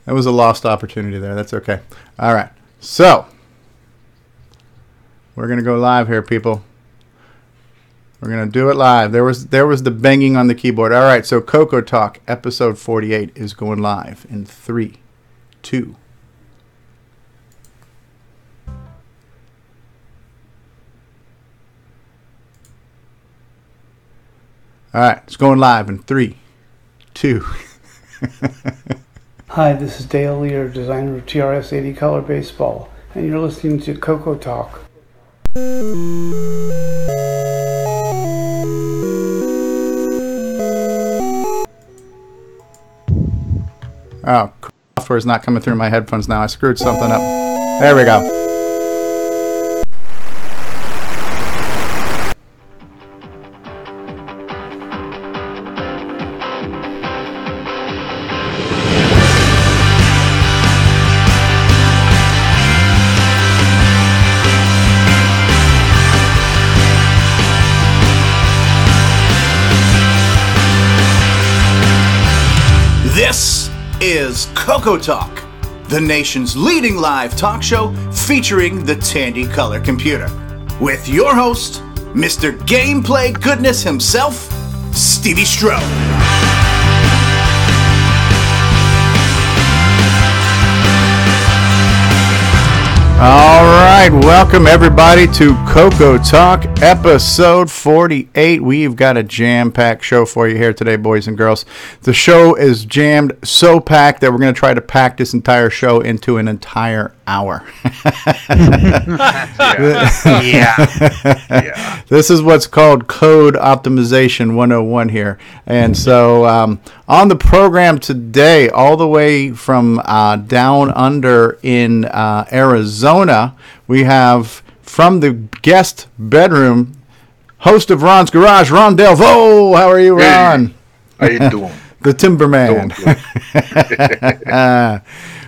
That was a lost opportunity there. That's okay. All right. So, we're going to go live here, people. We're going to do it live. There was the banging on the keyboard. All right. So, CoCo Talk, episode 48 is going live in 3, 2. All right. It's going live in 3, 2. Hi, this is Dale Lear, designer of TRS-80 Color Baseball, and you're listening to CoCo Talk. Oh, software is not coming through my headphones now. I screwed something up. There we go. This is CoCo Talk, the nation's leading live talk show featuring the Tandy color computer, with your host, Mr. Gameplay Goodness himself, Stevie Stroh. All right, welcome everybody to CoCo Talk, episode 48. We've got a jam-packed show for you here today, boys and girls. The show is jammed so packed that we're going to try to pack this entire show into an entire hour. Yeah. This is what's called Code Optimization 101 here. And so on the program today, all the way from down under in Arizona, we have from the guest bedroom, host of Ron's Garage, Ron Delvaux. How are you, Ron? Hey, how you doing? The Timberman.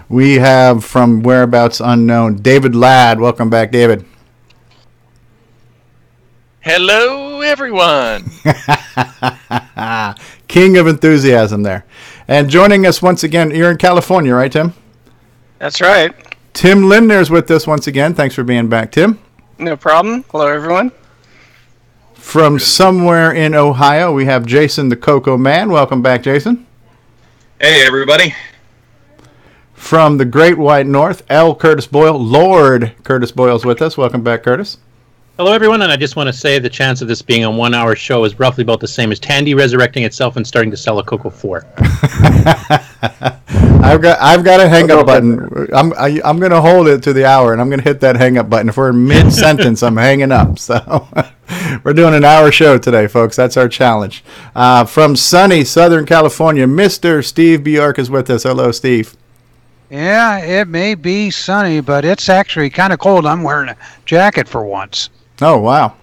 We have from whereabouts unknown, David Ladd. Welcome back, David. Hello, everyone. King of enthusiasm there. And joining us once again, you're in California, right, Tim? That's right. Tim Lindner's with us once again. Thanks for being back, Tim. No problem. Hello, everyone. From somewhere in Ohio, we have Jason the Coco Man. Welcome back, Jason. Hey, everybody. From the Great White North, L. Curtis Boyle. Lord Curtis Boyle's with us. Welcome back, Curtis. Hello, everyone, and I just want to say the chance of this being a 1-hour show is roughly about the same as Tandy resurrecting itself and starting to sell a CoCo 4. I've got a hang up button. I'm going to hold it to the hour, and I'm going to hit that hang up button. If we're in mid sentence, I'm hanging up. So we're doing an hour show today, folks. That's our challenge. From sunny Southern California, Mr. Steve Bjork is with us. Hello, Steve. Yeah, it may be sunny, but it's actually kind of cold. I'm wearing a jacket for once. Oh, wow.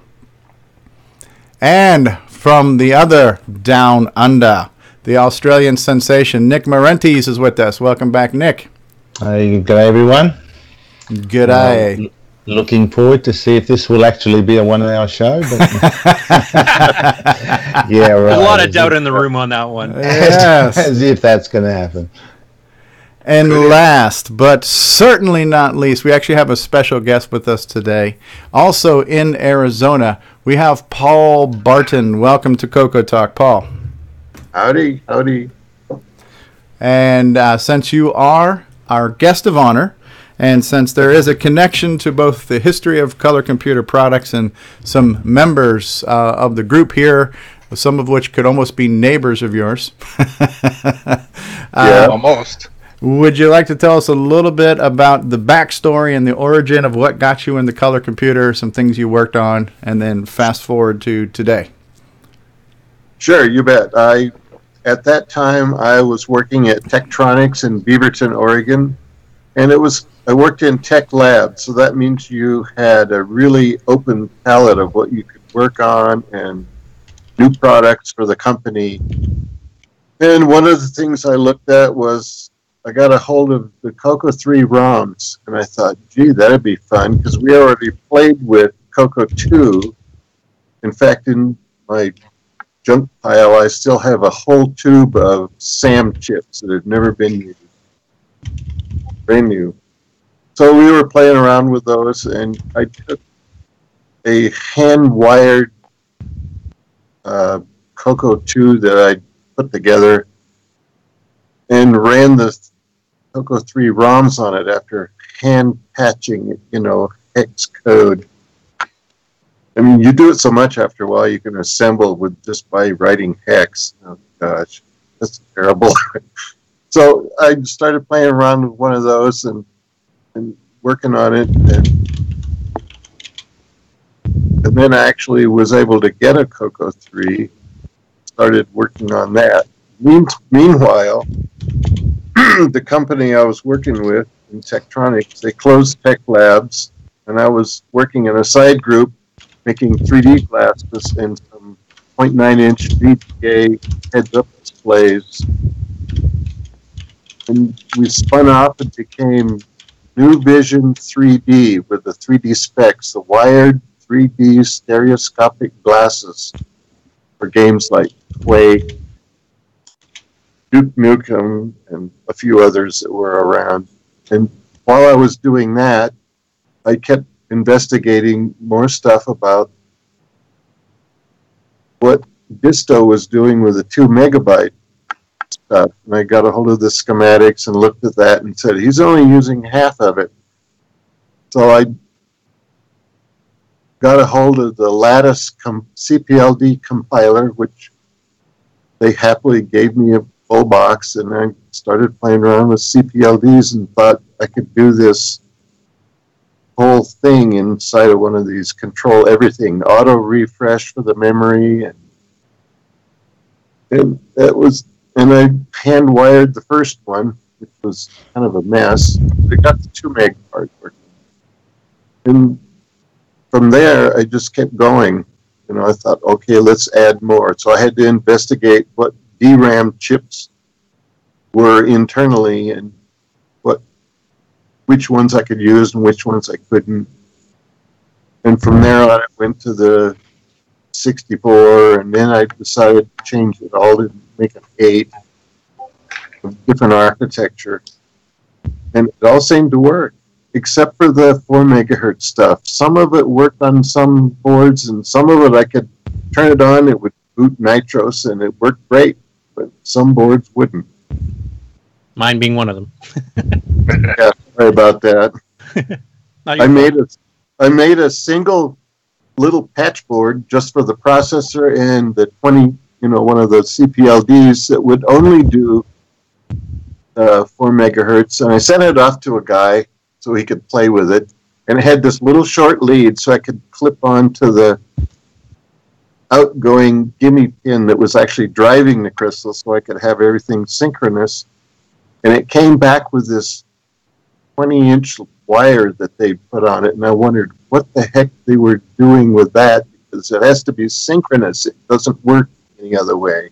And from the other down under, the Australian sensation, Nick Marentes is with us. Welcome back, Nick. Good day, everyone. Good day. Looking forward to see if this will actually be a 1-hour show. But yeah, right. There's a lot of doubt in the room on that one. Yes. As if that's going to happen. And last, but certainly not least, we actually have a special guest with us today. Also in Arizona, we have Paul Barton. Welcome to CoCo Talk, Paul. Howdy. And since you are our guest of honor, and since there is a connection to both the history of color computer products and some members of the group here, some of which could almost be neighbors of yours. Yeah, almost. Would you like to tell us a little bit about the backstory and the origin of what got you in the color computer, some things you worked on, and then fast forward to today? Sure, you bet. At that time, I was working at Tektronix in Beaverton, Oregon, and I worked in tech labs, so that means you had a really open palette of what you could work on and new products for the company. And one of the things I looked at was I got a hold of the CoCo 3 ROMs, and I thought, gee, that'd be fun, because we already played with CoCo 2. In fact, in my junk pile, I still have a whole tube of SAM chips that have never been used. Brand new. So we were playing around with those, and I took a hand-wired CoCo 2 that I put together and ran the CoCo 3 ROMs on it after hand patching, hex code. I mean, you do it so much after a while, you can assemble with just by writing hex. Oh gosh, that's terrible. So I started playing around with one of those and working on it, and then I actually was able to get a CoCo 3. Started working on that. Meanwhile, the company I was working with in Tektronix, they closed Tech Labs, and I was working in a side group making 3D glasses and some 0.9-inch VGA heads-up displays. And we spun off and became New Vision 3D with the 3D specs, the wired 3D stereoscopic glasses for games like Quake, Duke Nukem, and a few others that were around. And while I was doing that, I kept investigating more stuff about what Disto was doing with the 2 megabyte stuff. And I got a hold of the schematics and looked at that and said, he's only using half of it. So I got a hold of the Lattice CPLD compiler, which they happily gave me a full box, and I started playing around with CPLDs and thought I could do this whole thing inside of one of these, control everything, auto refresh for the memory, and that was, and I hand wired the first one, which was kind of a mess. I got the 2 meg part working, and from there I just kept going. I thought, okay, let's add more. So I had to investigate what DRAM chips were internally and which ones I could use and which ones I couldn't. And from there on, I went to the 64, and then I decided to change it all to make an 8 of different architecture. And it all seemed to work, except for the 4 megahertz stuff. Some of it worked on some boards, and some of it I could turn it on, it would boot Nitros, and it worked great, but some boards wouldn't. Mine being one of them. Yeah, sorry about that. I made a single little patch board just for the processor and the 20, one of the CPLDs that would only do 4 megahertz, and I sent it off to a guy so he could play with it, and it had this little short lead so I could clip onto the outgoing gimme pin that was actually driving the crystal so I could have everything synchronous. And it came back with this 20-inch wire that they put on it, and I wondered what the heck they were doing with that, because it has to be synchronous. It doesn't work any other way.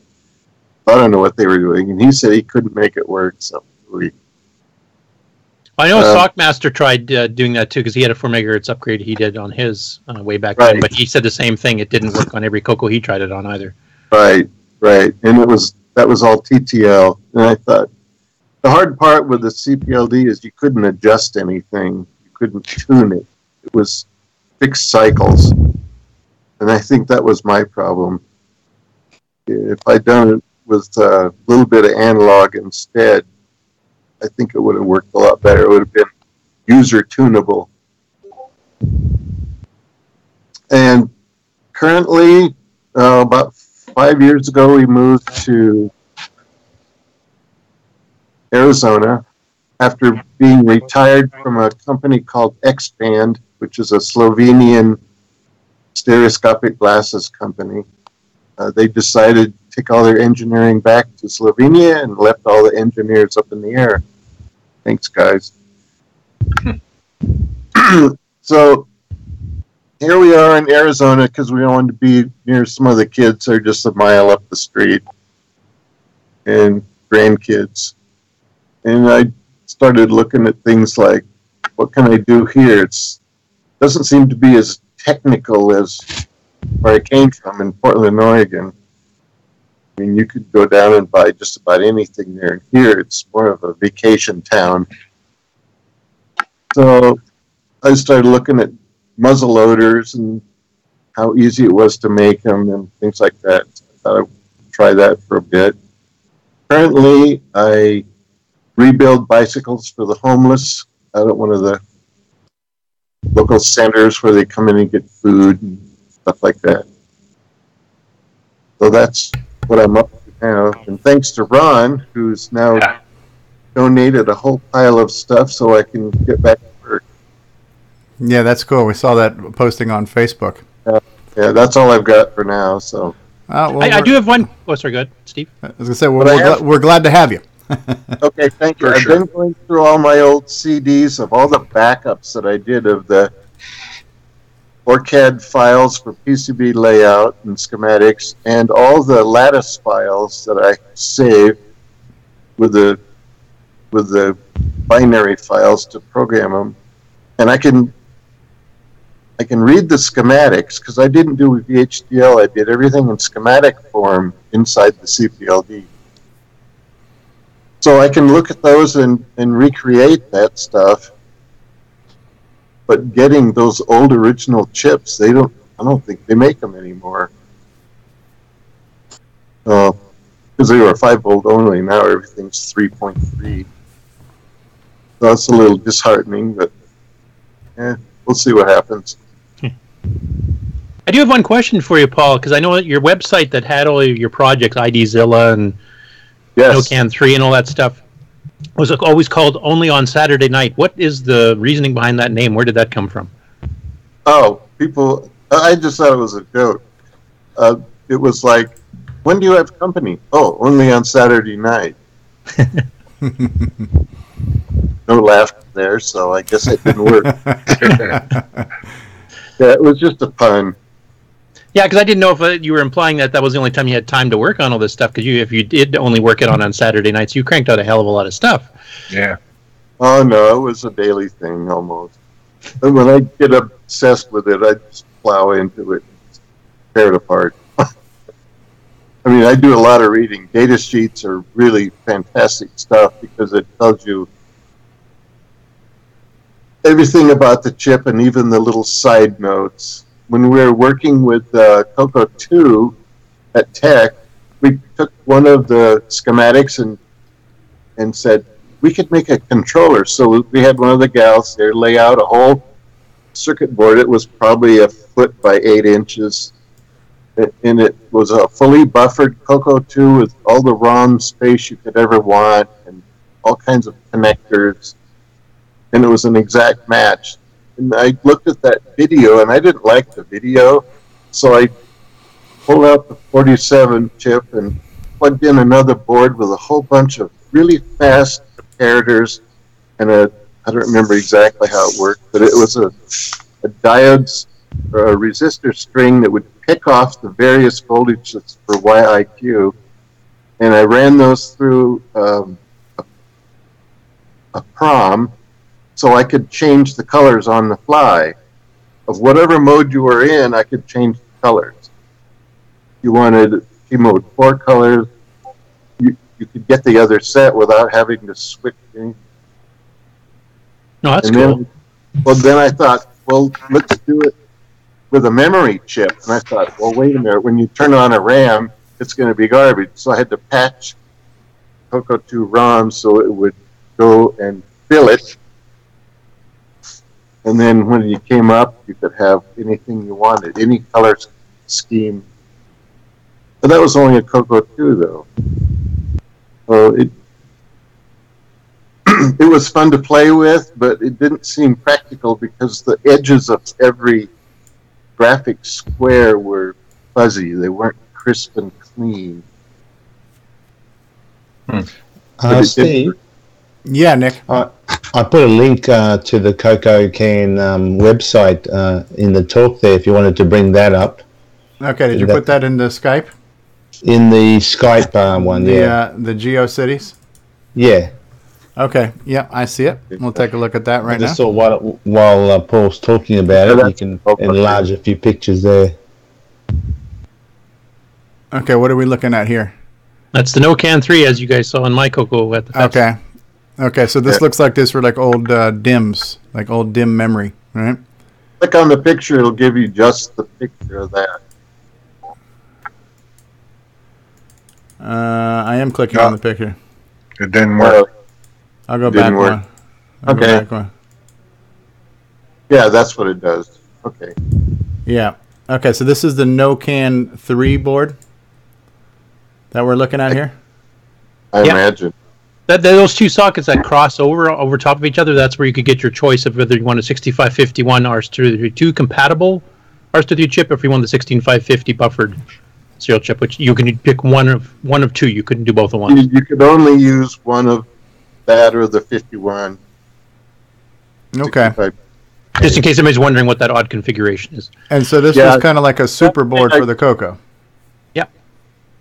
I don't know what they were doing, and he said he couldn't make it work, so I know Sockmaster tried doing that too, because he had a 4 megahertz upgrade he did on his way back then, but he said the same thing. It didn't work on every CoCo he tried it on either. Right. And that was all TTL, and I thought, the hard part with the CPLD is you couldn't adjust anything. You couldn't tune it. It was fixed cycles. And I think that was my problem. If I'd done it with a little bit of analog instead, I think it would have worked a lot better. It would have been user tunable. And currently, about 5 years ago, we moved to Arizona after being retired from a company called Expand, which is a Slovenian stereoscopic glasses company. They decided to take all their engineering back to Slovenia and left all the engineers up in the air. Thanks, guys. So here we are in Arizona because we wanted to be near some of the kids that are just a mile up the street and grandkids. And I started looking at things like, what can I do here? It doesn't seem to be as technical as where I came from in Portland, Oregon. I mean, you could go down and buy just about anything there. And here, it's more of a vacation town. So I started looking at muzzle loaders and how easy it was to make them and things like that. I thought I'd try that for a bit. Currently, I rebuild bicycles for the homeless out at one of the local centers where they come in and get food and stuff like that. So that's what I'm up to now. And thanks to Ron, who's now donated a whole pile of stuff so I can get back to work. Yeah, that's cool. We saw that posting on Facebook. Yeah, that's all I've got for now. So I do have one. Oh, sorry, go ahead, Steve. I was going to say, we're glad to have you. Okay, thank you. I've been going through all my old CDs of all the backups that I did of the ORCAD files for PCB layout and schematics, and all the lattice files that I saved with the binary files to program them. And I can read the schematics because I didn't do VHDL. I did everything in schematic form inside the CPLD. So I can look at those and recreate that stuff. But getting those old original chips, I don't think they make them anymore. Because they were 5-volt only. Now everything's 3.3. So that's a little disheartening, but we'll see what happens. I do have one question for you, Paul, because I know that your website that had all of your projects, IDZilla and NoCan 3 and all that stuff, was always called Only on Saturday Night. What is the reasoning behind that name? Where did that come from? Oh, people, I just thought it was a joke. It was like, when do you have company? Oh, only on Saturday night. No laughter there, so I guess it didn't work. Yeah, it was just a pun. Yeah, because I didn't know if you were implying that was the only time you had time to work on all this stuff, because if you did only work it on Saturday nights, you cranked out a hell of a lot of stuff. Yeah. Oh, no, it was a daily thing almost. And when I get obsessed with it, I just plow into it and tear it apart. I mean, I do a lot of reading. Data sheets are really fantastic stuff because it tells you everything about the chip and even the little side notes. When we were working with CoCo 2 at Tech, we took one of the schematics and said, we could make a controller. So we had one of the gals there lay out a whole circuit board. It was probably 1 foot by 8 inches. And it was a fully buffered CoCo 2 with all the ROM space you could ever want and all kinds of connectors. And it was an exact match. And I looked at that video, and I didn't like the video, so I pulled out the 47 chip and plugged in another board with a whole bunch of really fast comparators, and I don't remember exactly how it worked, but it was a diodes or a resistor string that would pick off the various voltages for YIQ, and I ran those through a PROM, so I could change the colors on the fly. Of whatever mode you were in, I could change the colors. You wanted T mode 4 colors, you could get the other set without having to switch anything. No, that's cool. Then I thought, well, let's do it with a memory chip. And I thought, well, wait a minute, when you turn on a RAM, it's going to be garbage. So I had to patch CoCo 2 ROM so it would go and fill it. And then when you came up, you could have anything you wanted, any color scheme. But that was only a CoCo 2, though. So it was fun to play with, but it didn't seem practical because the edges of every graphic square were fuzzy. They weren't crisp and clean. Steve? Yeah, Nick. I put a link to the CoCoTAK website in the talk there if you wanted to bring that up. Okay, did you put that in the Skype? In the Skype one, yeah. The GeoCities? Yeah. Okay, yeah, I see it. We'll take a look at that right now. I just thought while Paul's talking about it, you can enlarge a few pictures there. Okay, what are we looking at here? That's the NoCan 3, as you guys saw in my CoCo at the fest. Okay, so this looks like this for like old DIMMs, like old DIMM memory, right? Click on the picture, it'll give you just the picture of that. I am clicking on the picture. It didn't work. I'll go back one. I'll go back one. Yeah, that's what it does. Okay. Yeah. Okay, so this is the NoCan 3 board that we're looking at here? I imagine. Those two sockets that cross over top of each other, that's where you could get your choice of whether you want a 6551 RS-232 compatible RS-232 chip, or if you want the 16550 buffered serial chip, which you can pick one of two. You couldn't do both at once. You could only use one of that or the 51. Okay. 65. Just in case anybody's wondering what that odd configuration is. And so this was kind of like a super board for the CoCo. Yeah.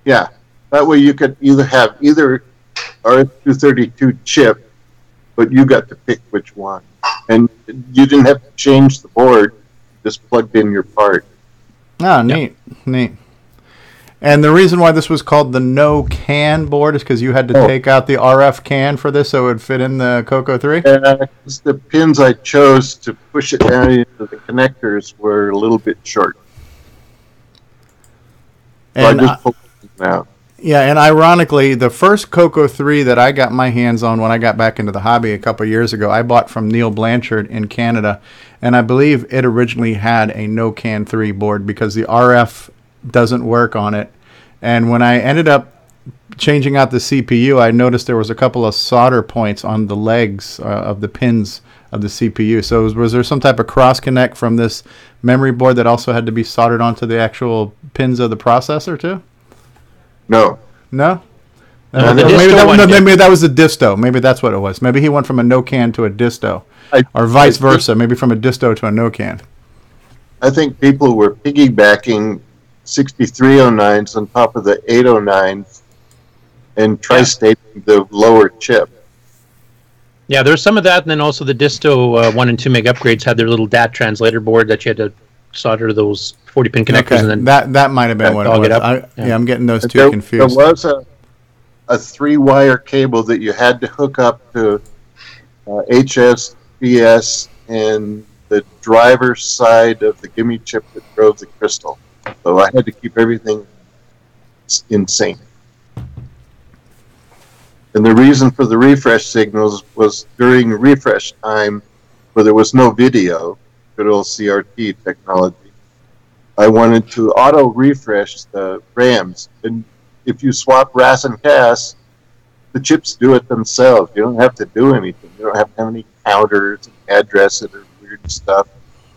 Yeah. That way you could have either RS-232 chip, but you got to pick which one. And you didn't have to change the board, just plugged in your part. Ah, neat. Neat. And the reason why this was called the NoCan board is because you had to take out the RF can for this so it would fit in the CoCo 3? The pins I chose to push it down into the connectors were a little bit short. So And I just pulled them out. Yeah, and ironically, the first CoCo 3 that I got my hands on when I got back into the hobby a couple of years ago, I bought from Neil Blanchard in Canada, and I believe it originally had a NoCan 3 board because the RF doesn't work on it. And when I ended up changing out the CPU, I noticed there was a couple of solder points on the legs of the pins of the CPU. So was there some type of cross-connect from this memory board that also had to be soldered onto the actual pins of the processor too? No. No? The Maybe that was the disto. Maybe that's what it was. Maybe he went from a NoCan to a disto. Or vice versa. Maybe from a disto to a NoCan. I think people were piggybacking 6309s on top of the 809s and tri-stating the lower chip. Yeah, there's some of that, and then also the disto 1 and 2 meg upgrades had their little DAT translator board that you had to solder those 40-pin connectors. Okay. And then that might have been what it was. I'm getting those two confused. There was a 3-wire cable that you had to hook up to HSBS and the driver's side of the gimme chip that drove the crystal. So I had to keep everything in sync. And the reason for the refresh signals was during refresh time, where there was no video, good old CRT technology, I wanted to auto refresh the RAMs. And if you swap RAS and CAS, the chips do it themselves. You don't have to do anything. You don't have to have any counters and addresses or weird stuff.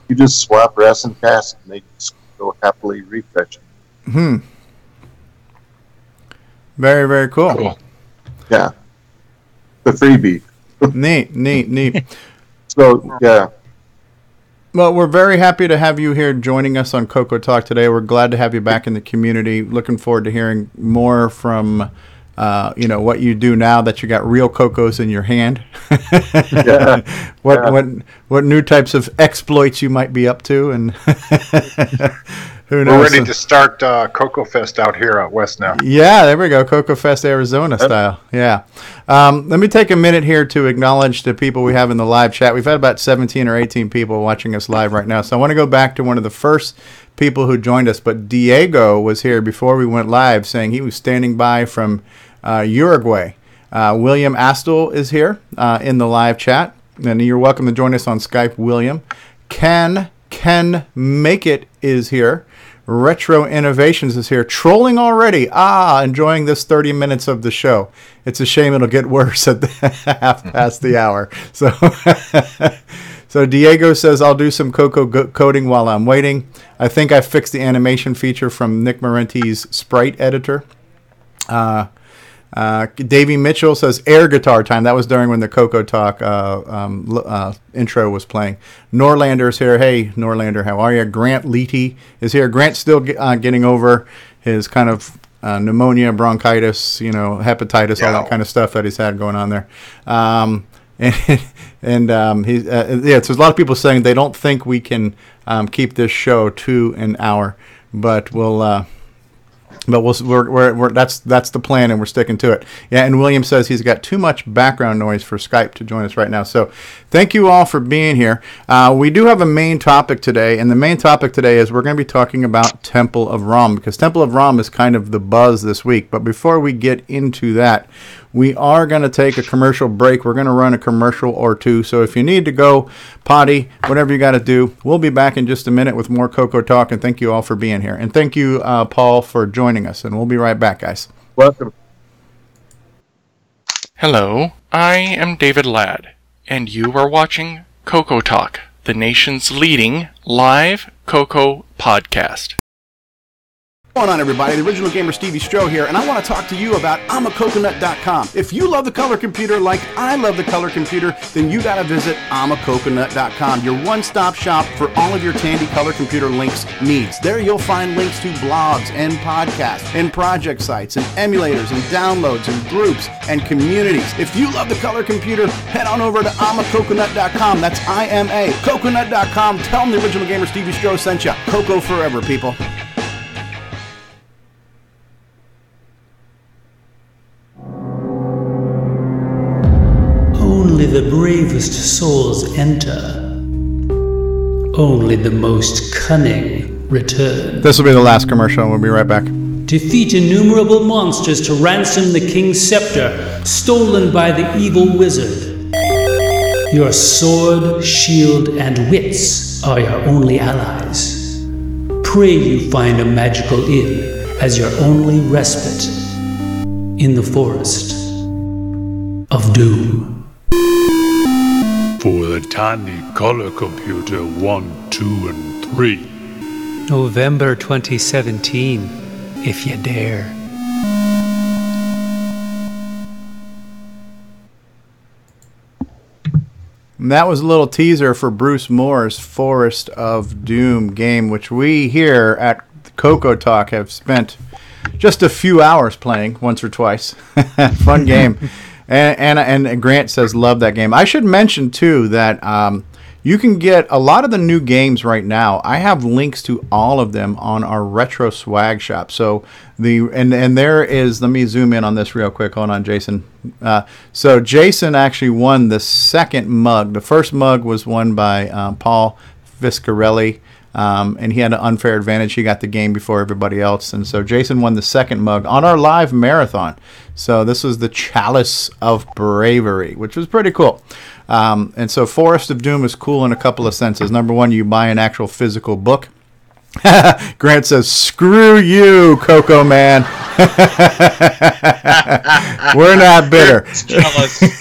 You just swap RAS and CAS and they just go happily refreshing. Very, very cool. Yeah. The freebie. Neat. So, yeah. Well, we're very happy to have you here joining us on CoCo Talk today. We're glad to have you back in the community. Looking forward to hearing more from what you do now that you got real CoCos in your hand. What new types of exploits you might be up to, and who knows? We're ready to start CoCo Fest out here out west now. Yeah, there we go, CoCo Fest Arizona style. Yeah. Let me take a minute here to acknowledge the people we have in the live chat. We've had about 17 or 18 people watching us live right now. So I want to go back to one of the first people who joined us, but Diego was here before we went live saying he was standing by from Uruguay. William Astle is here in the live chat, and you're welcome to join us on Skype, William. Ken Make It is here. Retro Innovations is here. Trolling already. Enjoying this 30 minutes of the show. It's a shame it'll get worse at the half past the hour. So Diego says, I'll do some CoCo coding while I'm waiting. I think I fixed the animation feature from Nick Marentes' sprite editor. Davey Mitchell says air guitar time. That was during when the CoCo Talk intro was playing. Norlander's here. Hey, Norlander, how are you? Grant Leighty is here. Grant's still getting over his kind of pneumonia, bronchitis, hepatitis, all that kind of stuff that he's had going on there. So there's a lot of people saying they don't think we can keep this show to an hour, but we'll But that's the plan, and we're sticking to it. Yeah, and William says he's got too much background noise for Skype to join us right now. So thank you all for being here. We do have a main topic today, and the main topic today is we're going to be talking about Temple of ROM, because Temple of ROM is kind of the buzz this week. But before we get into that, we are going to take a commercial break. We're going to run a commercial or two. So if you need to go potty, whatever you got to do, we'll be back in just a minute with more CoCo Talk. And thank you all for being here. And thank you, Paul, for joining us. And we'll be right back, guys. Welcome. Hello, I am David Ladd, and you are watching CoCo Talk, the nation's leading live CoCo podcast. What's going on, everybody? The original gamer Stevie Stroh here, and I want to talk to you about I'mACoconut.com. If you love the color computer like I love the color computer, then you got to visit I'mACoconut.com, your one-stop shop for all of your Tandy color computer links needs. There you'll find links to blogs and podcasts and project sites and emulators and downloads and groups and communities. If you love the color computer, head on over to I'mACoconut.com. That's IMACoconut.com. Tell them the original gamer Stevie Stroh sent you. Coco forever, people. Only the bravest souls enter. Only the most cunning return. This will be the last commercial. We'll be right back. Defeat innumerable monsters to ransom the king's scepter, stolen by the evil wizard. Your sword, shield, and wits are your only allies. Pray you find a magical inn as your only respite in the forest of doom. For the Tandy color computer 1, 2, and 3. November 2017, if you dare. And that was a little teaser for Bruce Moore's Forest of Doom game, which we here at CoCo Talk have spent just a few hours playing once or twice. Fun game. And Grant says, love that game. I should mention, too, that you can get a lot of the new games right now. I have links to all of them on our Retro Swag shop. So and there is, let me zoom in on this real quick. Hold on, Jason. So Jason actually won the second mug. The first mug was won by Paul Viscarelli. And he had an unfair advantage. He got the game before everybody else. And so Jason won the second mug on our live marathon. So this was the Chalice of Bravery, which was pretty cool. And so Forest of Doom is cool in a couple of senses. Number one, you buy an actual physical book. Grant says, screw you, Coco Man. We're not bitter.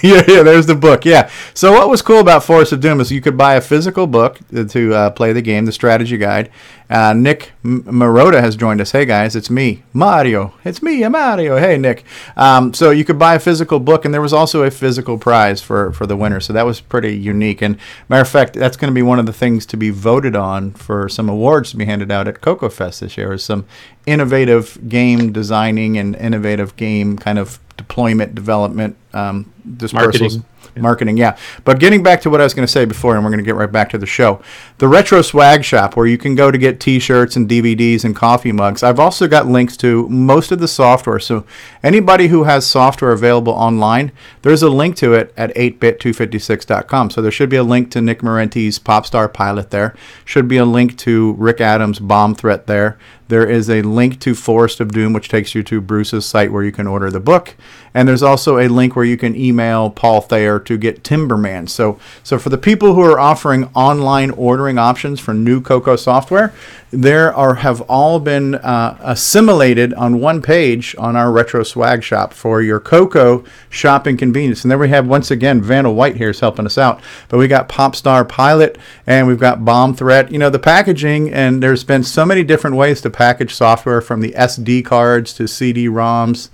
yeah, there's the book. Yeah. So what was cool about Forest of Doom is you could buy a physical book to play the game, the strategy guide. Nick Marotta has joined us. Hey, guys, it's me, Mario. It's me, Mario. Hey, Nick. So you could buy a physical book, and there was also a physical prize for the winner. So that was pretty unique. And matter of fact, that's going to be one of the things to be voted on for some awards to be handed out at CoCo Fest this year, is some innovative game designing and innovative game kind of deployment, development, dispersals. Marketing, yeah. But getting back to what I was going to say before, and we're going to get right back to the show. The Retro Swag Shop, where you can go to get T-shirts and DVDs and coffee mugs. I've also got links to most of the software. So anybody who has software available online, there's a link to it at 8bit256.com. So there should be a link to Nick Marentes' Popstar Pilot there. Should be a link to Rick Adams' Bomb Threat there. There is a link to Forest of Doom, which takes you to Bruce's site where you can order the book. And there's also a link where you can email Paul Thayer to get Timberman. So for the people who are offering online ordering options for new CoCo software, have all been assimilated on one page on our Retro Swag Shop for your CoCo shopping convenience. And then we have, once again, Vandal White here is helping us out. But we got Popstar Pilot, and we've got Bomb Threat. You know, the packaging, and there's been so many different ways to package software, from the SD cards to CD-ROMs.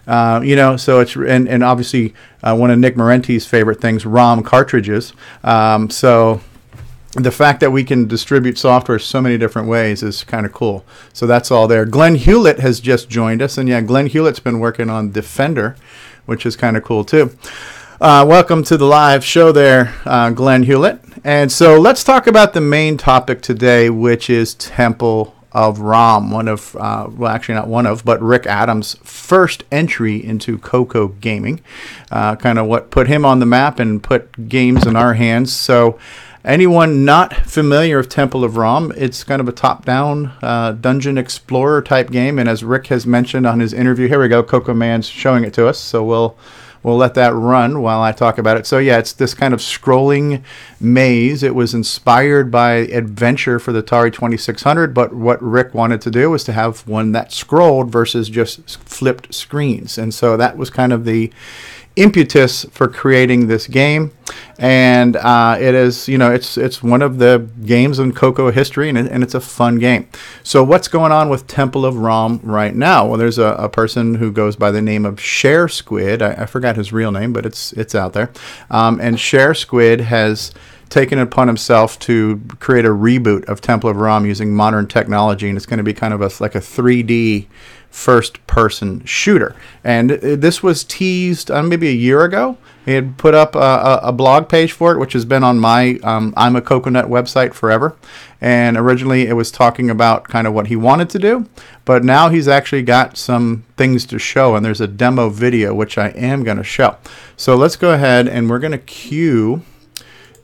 So it's, and obviously one of Nick Marentes' favorite things, ROM cartridges. So the fact that we can distribute software so many different ways is kind of cool. So that's all there. Glenn Hewlett has just joined us. And yeah, Glenn Hewlett's been working on Defender, which is kind of cool too. Welcome to the live show there, Glenn Hewlett. And so let's talk about the main topic today, which is Temple of ROM, well, actually not one of, but Rick Adams' first entry into CoCo gaming, kind of what put him on the map and put games in our hands. So anyone not familiar with Temple of ROM, it's kind of a top-down dungeon explorer type game, and as Rick has mentioned on his interview, here we go, CoCo Man's showing it to us, so we'll let that run while I talk about it. So yeah, it's this kind of scrolling maze. It was inspired by Adventure for the Atari 2600, but what Rick wanted to do was to have one that scrolled versus just flipped screens. And so that was kind of the impetus for creating this game. And it is, it's one of the games in CoCo history, and it's a fun game. So what's going on with Temple of ROM right now? Well, there's a person who goes by the name of ShareSquid. I forgot his real name, but it's out there. And ShareSquid has taken it upon himself to create a reboot of Temple of ROM using modern technology, and it's going to be kind of like a 3D first-person shooter. And this was teased maybe a year ago. He had put up a blog page for it, which has been on my I'm a Coconut website forever. And originally it was talking about kind of what he wanted to do, but now he's actually got some things to show, and there's a demo video, which I am going to show. So let's go ahead, and we're going to cue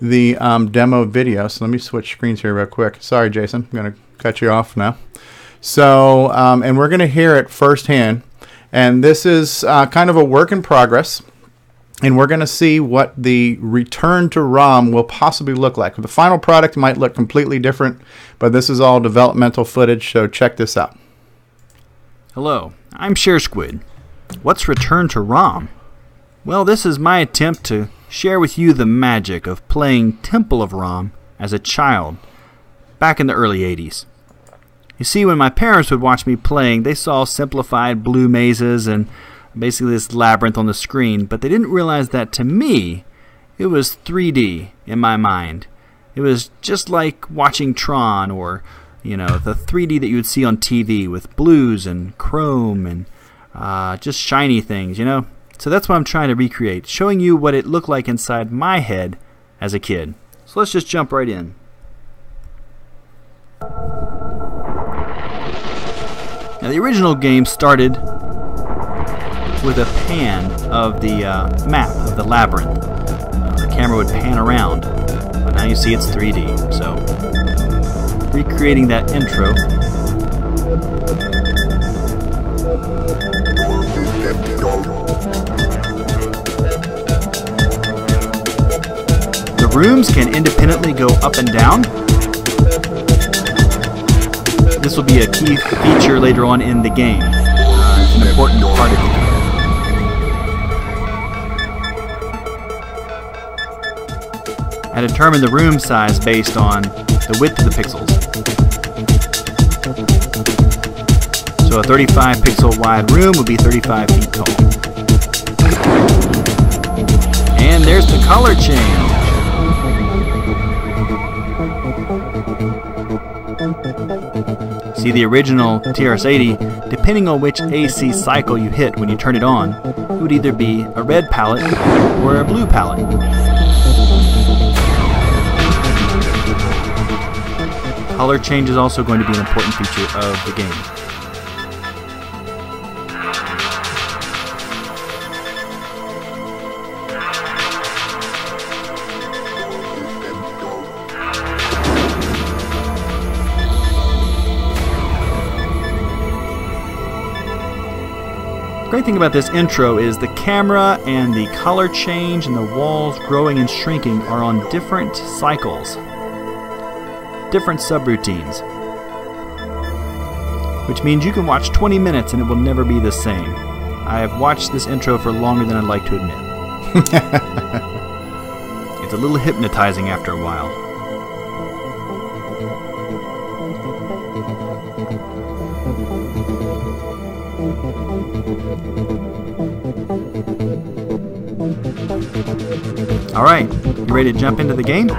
the demo video. So let me switch screens here real quick. Sorry, Jason, I'm going to cut you off now. So, and we're going to hear it firsthand. And this is kind of a work in progress. And we're going to see what the return to ROM will possibly look like. The final product might look completely different, but this is all developmental footage, so check this out. Hello, I'm ShareSquid. What's return to ROM? Well, this is my attempt to share with you the magic of playing Temple of ROM as a child back in the early 80s. You see, when my parents would watch me playing, they saw simplified blue mazes and basically this labyrinth on the screen, but they didn't realize that to me, it was 3D in my mind. It was just like watching Tron, or, the 3D that you would see on TV with blues and chrome and just shiny things, So that's what I'm trying to recreate, showing you what it looked like inside my head as a kid. So let's just jump right in. Now, the original game started with a pan of the map of the labyrinth. The camera would pan around, but now you see it's 3D. So, recreating that intro. The rooms can independently go up and down. This will be a key feature later on in the game. It's an important part of the game. I determined the room size based on the width of the pixels. So a 35 pixel wide room would be 35 feet tall. And there's the color change. See, the original TRS-80, depending on which AC cycle you hit when you turn it on, it would either be a red palette or a blue palette. Color change is also going to be an important feature of the game. The great thing about this intro is the camera and the color change and the walls growing and shrinking are on different cycles. Different subroutines, which means you can watch 20 minutes and it will never be the same. I have watched this intro for longer than I'd like to admit. It's a little hypnotizing after a while. Alright, you ready to jump into the game?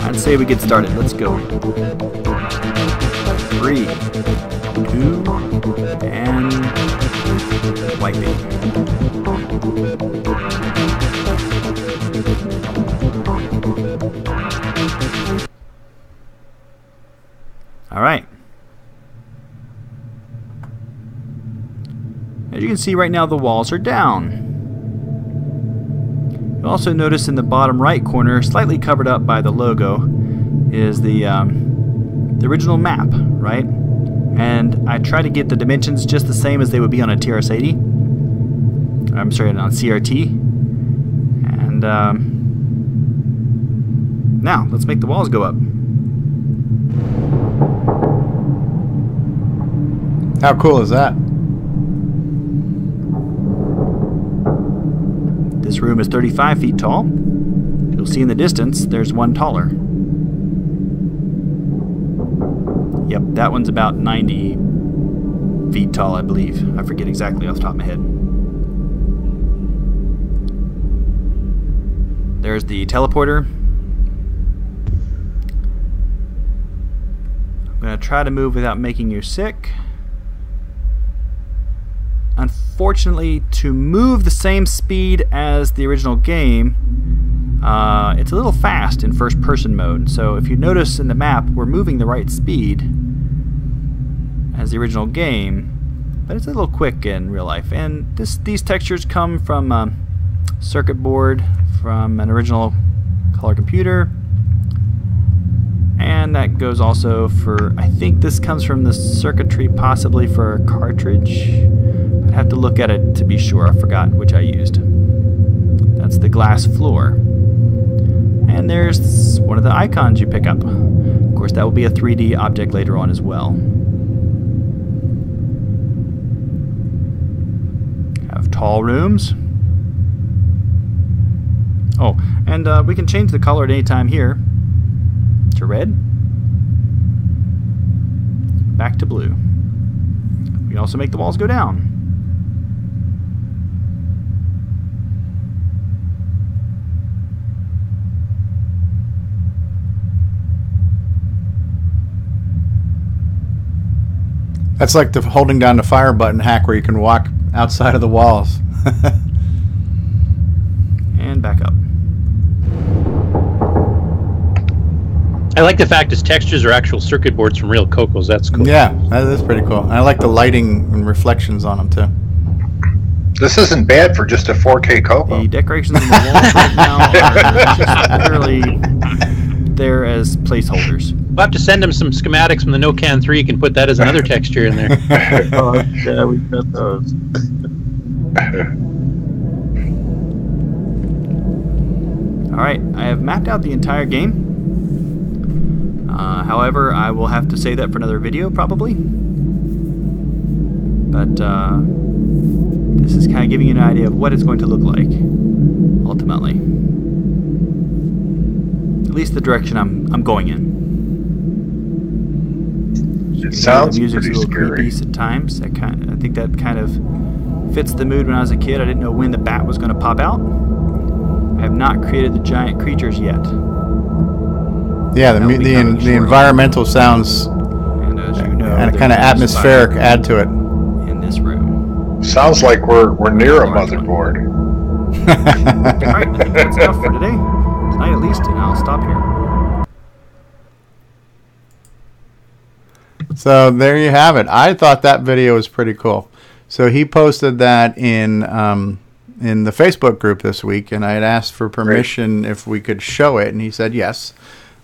I'd say we get started. Let's go. 3, 2, and wiping. Alright. As you can see right now, the walls are down. You'll also notice in the bottom right corner, slightly covered up by the logo, is the original map, right? And I try to get the dimensions just the same as they would be on a TRS-80. I'm sorry, on CRT. And now, let's make the walls go up. How cool is that? This room is 35 feet tall. You'll see in the distance, there's one taller. Yep, that one's about 90 feet tall, I believe. I forget exactly off the top of my head. There's the teleporter. I'm going to try to move without making you sick. Unfortunately, to move the same speed as the original game, it's a little fast in first-person mode. So if you notice in the map, we're moving the right speed as the original game, but it's a little quick in real life. And these textures come from a circuit board from an original color computer, and that goes also for, I think this comes from the circuitry possibly for a cartridge. I'd have to look at it to be sure. I forgot which I used. That's the glass floor. And there's one of the icons you pick up. Of course, that will be a 3D object later on as well. Have tall rooms. Oh, and we can change the color at any time here to red. Back to blue. We can also make the walls go down. That's like the holding down the fire button hack where you can walk outside of the walls. And back up. I like the fact his textures are actual circuit boards from real CoCos. That's cool. Yeah, that is pretty cool. I like the lighting and reflections on them too. This isn't bad for just a 4K CoCo. The decorations on the walls right now are just literally there as placeholders. We'll have to send him some schematics from the NoCan 3. You can put that as another texture in there. Oh, yeah, we've got those. Alright, I have mapped out the entire game. However, I will have to save that for another video, probably. But this is kind of giving you an idea of what it's going to look like, ultimately. At least the direction I'm going in. It sounds the music's pretty a little scary. creepy at times. I think that kind of fits the mood when I was a kid. I didn't know when the bat was going to pop out. I have not created the giant creatures yet. Yeah, the environmental sounds and as you know, and kind of atmospheric add to it. In this room. Sounds like we're near a motherboard. Alright, I think that's enough for today. Tonight at least, and I'll stop here. So there you have it. I thought that video was pretty cool. So he posted that in the Facebook group this week, and I had asked for permission if we could show it, and he said yes,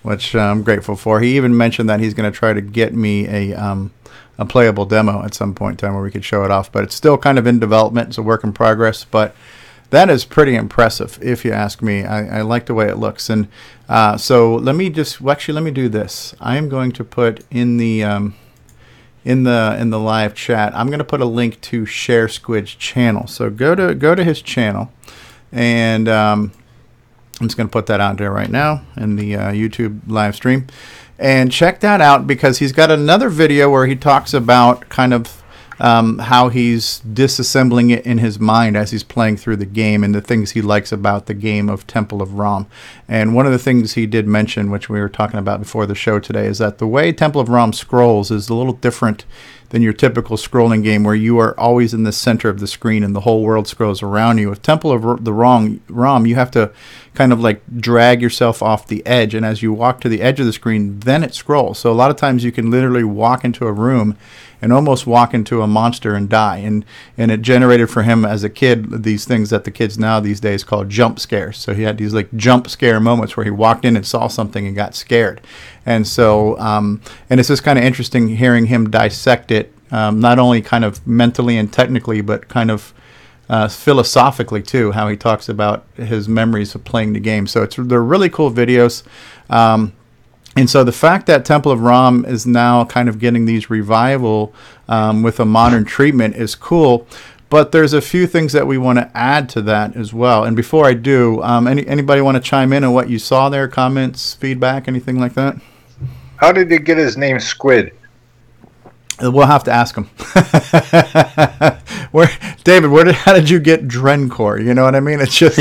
which I'm grateful for. He even mentioned that he's going to try to get me a playable demo at some point in time where we could show it off, but it's still kind of in development. It's a work in progress, but that is pretty impressive, if you ask me. I like the way it looks, and so let me do this. I am going to put in the live chat. I'm going to put a link to Share Squid's channel. So go to his channel, and I'm just going to put that out there right now in the YouTube live stream, and check that out because he's got another video where he talks about kind of how he's disassembling it in his mind as he's playing through the game and the things he likes about the game of Temple of ROM. And one of the things he did mention, which we were talking about before the show today, is that the way Temple of ROM scrolls is a little different than your typical scrolling game where you are always in the center of the screen and the whole world scrolls around you. With Temple of the ROM, you have to kind of like drag yourself off the edge, and as you walk to the edge of the screen, then it scrolls. So a lot of times you can literally walk into a room and almost walk into a monster and die. And it generated for him as a kid these things that the kids now these days call jump scares. So he had these like jump scare moments where he walked in and saw something and got scared. And so, and it's just kind of interesting hearing him dissect it, not only kind of mentally and technically, but kind of philosophically too, how he talks about his memories of playing the game. So they're really cool videos. And so the fact that Temple of ROM is now kind of getting these revival with a modern treatment is cool. But there's a few things that we want to add to that as well. And before I do, anybody want to chime in on what you saw there? Comments, feedback, anything like that? How did he get his name Squid? We'll have to ask him. David, how did you get Drencor? You know what I mean? It's just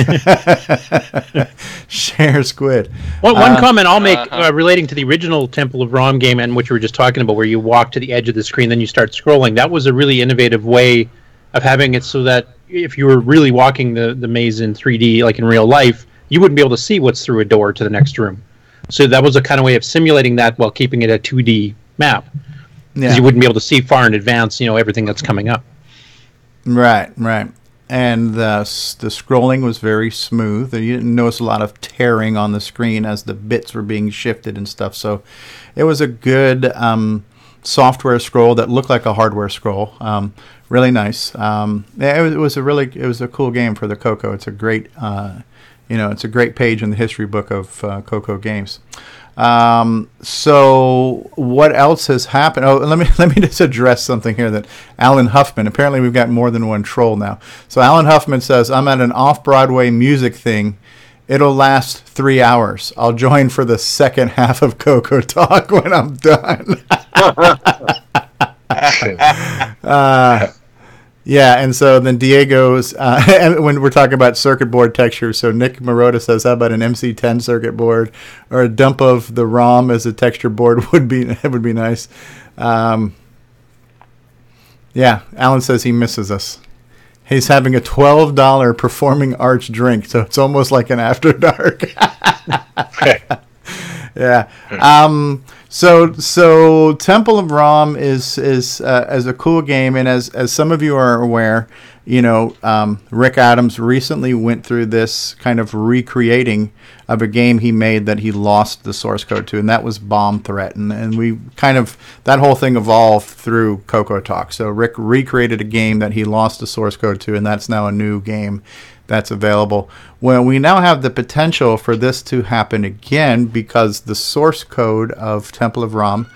share Squid. One comment I'll make relating to the original Temple of ROM game, and which we were just talking about, where you walk to the edge of the screen, then you start scrolling. That was a really innovative way of having it so that if you were really walking the maze in 3D, like in real life, you wouldn't be able to see what's through a door to the next room. So that was a kind of way of simulating that while keeping it a 2D map. Because you wouldn't be able to see far in advance, everything that's coming up. Right. And the scrolling was very smooth. And you didn't notice a lot of tearing on the screen as the bits were being shifted and stuff. So it was a good software scroll that looked like a hardware scroll. Really nice. It was a cool game for the CoCo. It's a great it's a great page in the history book of CoCo games. So what else has happened? Oh, let me just address something here that Alan Huffman, apparently we've got more than one troll now. So Alan Huffman says, I'm at an off-Broadway music thing. It'll last 3 hours. I'll join for the second half of CoCo Talk when I'm done. Yeah, and so then Diego's, and when we're talking about circuit board textures, so Nick Marotta says, how about an MC10 circuit board or a dump of the ROM as a texture board would be nice. Yeah, Alan says he misses us. He's having a $12 Performing Arts drink, so it's almost like an After Dark. Yeah. So Temple of ROM is a cool game, and as some of you are aware, Rick Adams recently went through this kind of recreating of a game he made that he lost the source code to, and that was Bomb Threat, and we kind of that whole thing evolved through CoCo Talk. So Rick recreated a game that he lost the source code to, and that's now a new game that's available. Well, we now have the potential for this to happen again because the source code of Temple of ROM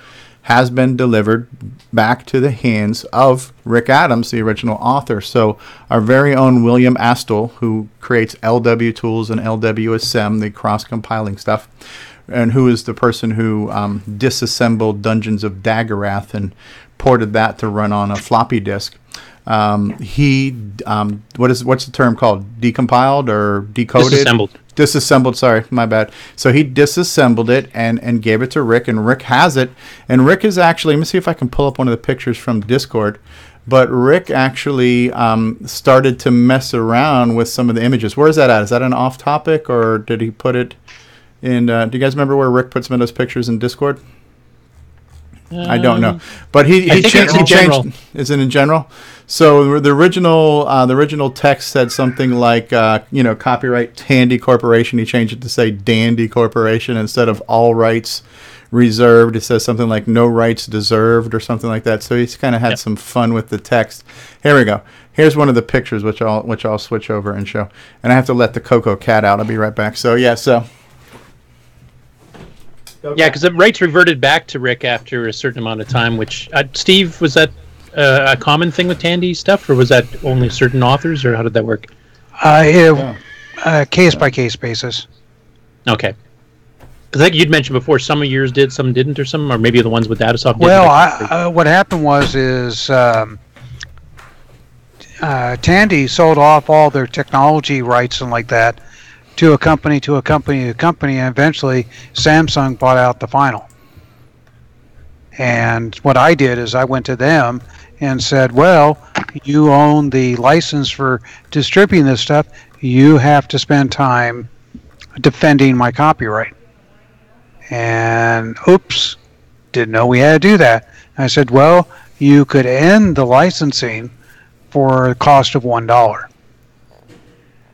has been delivered back to the hands of Rick Adams, the original author. So our very own William Astle, who creates LW Tools and LWSM, the cross-compiling stuff, and who is the person who disassembled Dungeons of Daggerath and ported that to run on a floppy disk. What's the term called? Decompiled or decoded? Disassembled, sorry, my bad. So he disassembled it and gave it to Rick, and Rick has it. And Rick is actually, let me see if I can pull up one of the pictures from Discord. But Rick actually started to mess around with some of the images. Where is that at? Is that an off topic, or did he put it in? Do you guys remember where Rick put some of those pictures in Discord? I don't know, but he changed. Is it in general? So the original text said something like, copyright Tandy Corporation. He changed it to say Dandy Corporation instead of all rights reserved. It says something like no rights deserved or something like that. So he's kind of had some fun with the text. Here we go. Here's one of the pictures which I'll switch over and show. And I have to let the CoCo cat out. I'll be right back. So yeah, so. Okay. Yeah, because the rights reverted back to Rick after a certain amount of time, which, Steve, was that a common thing with Tandy stuff, or was that only certain authors, or how did that work? Case-by-case basis. Okay. Because I think you'd mentioned before some of yours did, some didn't, or some, or maybe the ones with Datasoft didn't. Well, what happened was Tandy sold off all their technology rights and like that to a company, and eventually Samsung bought out the final. And what I did is I went to them and said, well, you own the license for distributing this stuff. You have to spend time defending my copyright. And oops, didn't know we had to do that. I said, well, you could end the licensing for the cost of $1.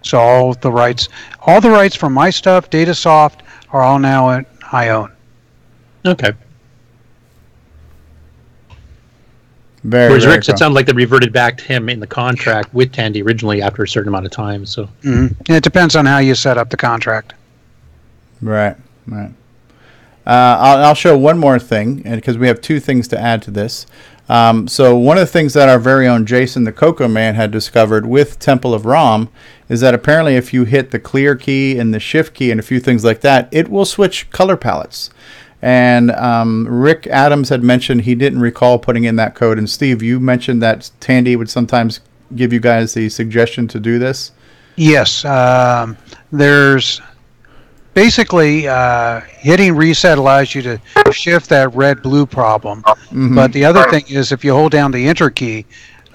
So all the rights from my stuff, Datasoft, are all now I own. Okay. Whereas Rick, it sounded like they reverted back to him in the contract with Tandy originally after a certain amount of time. So It depends on how you set up the contract. Right. I'll show one more thing, and because we have two things to add to this. So one of the things that our very own Jason, the Coco Man, had discovered with Temple of ROM is that apparently if you hit the clear key and the shift key and a few things like that, it will switch color palettes. And Rick Adams had mentioned he didn't recall putting in that code. And Steve, you mentioned that Tandy would sometimes give you guys the suggestion to do this. Yes. There's basically hitting reset allows you to shift that red-blue problem. Mm-hmm. But the other thing is if you hold down the enter key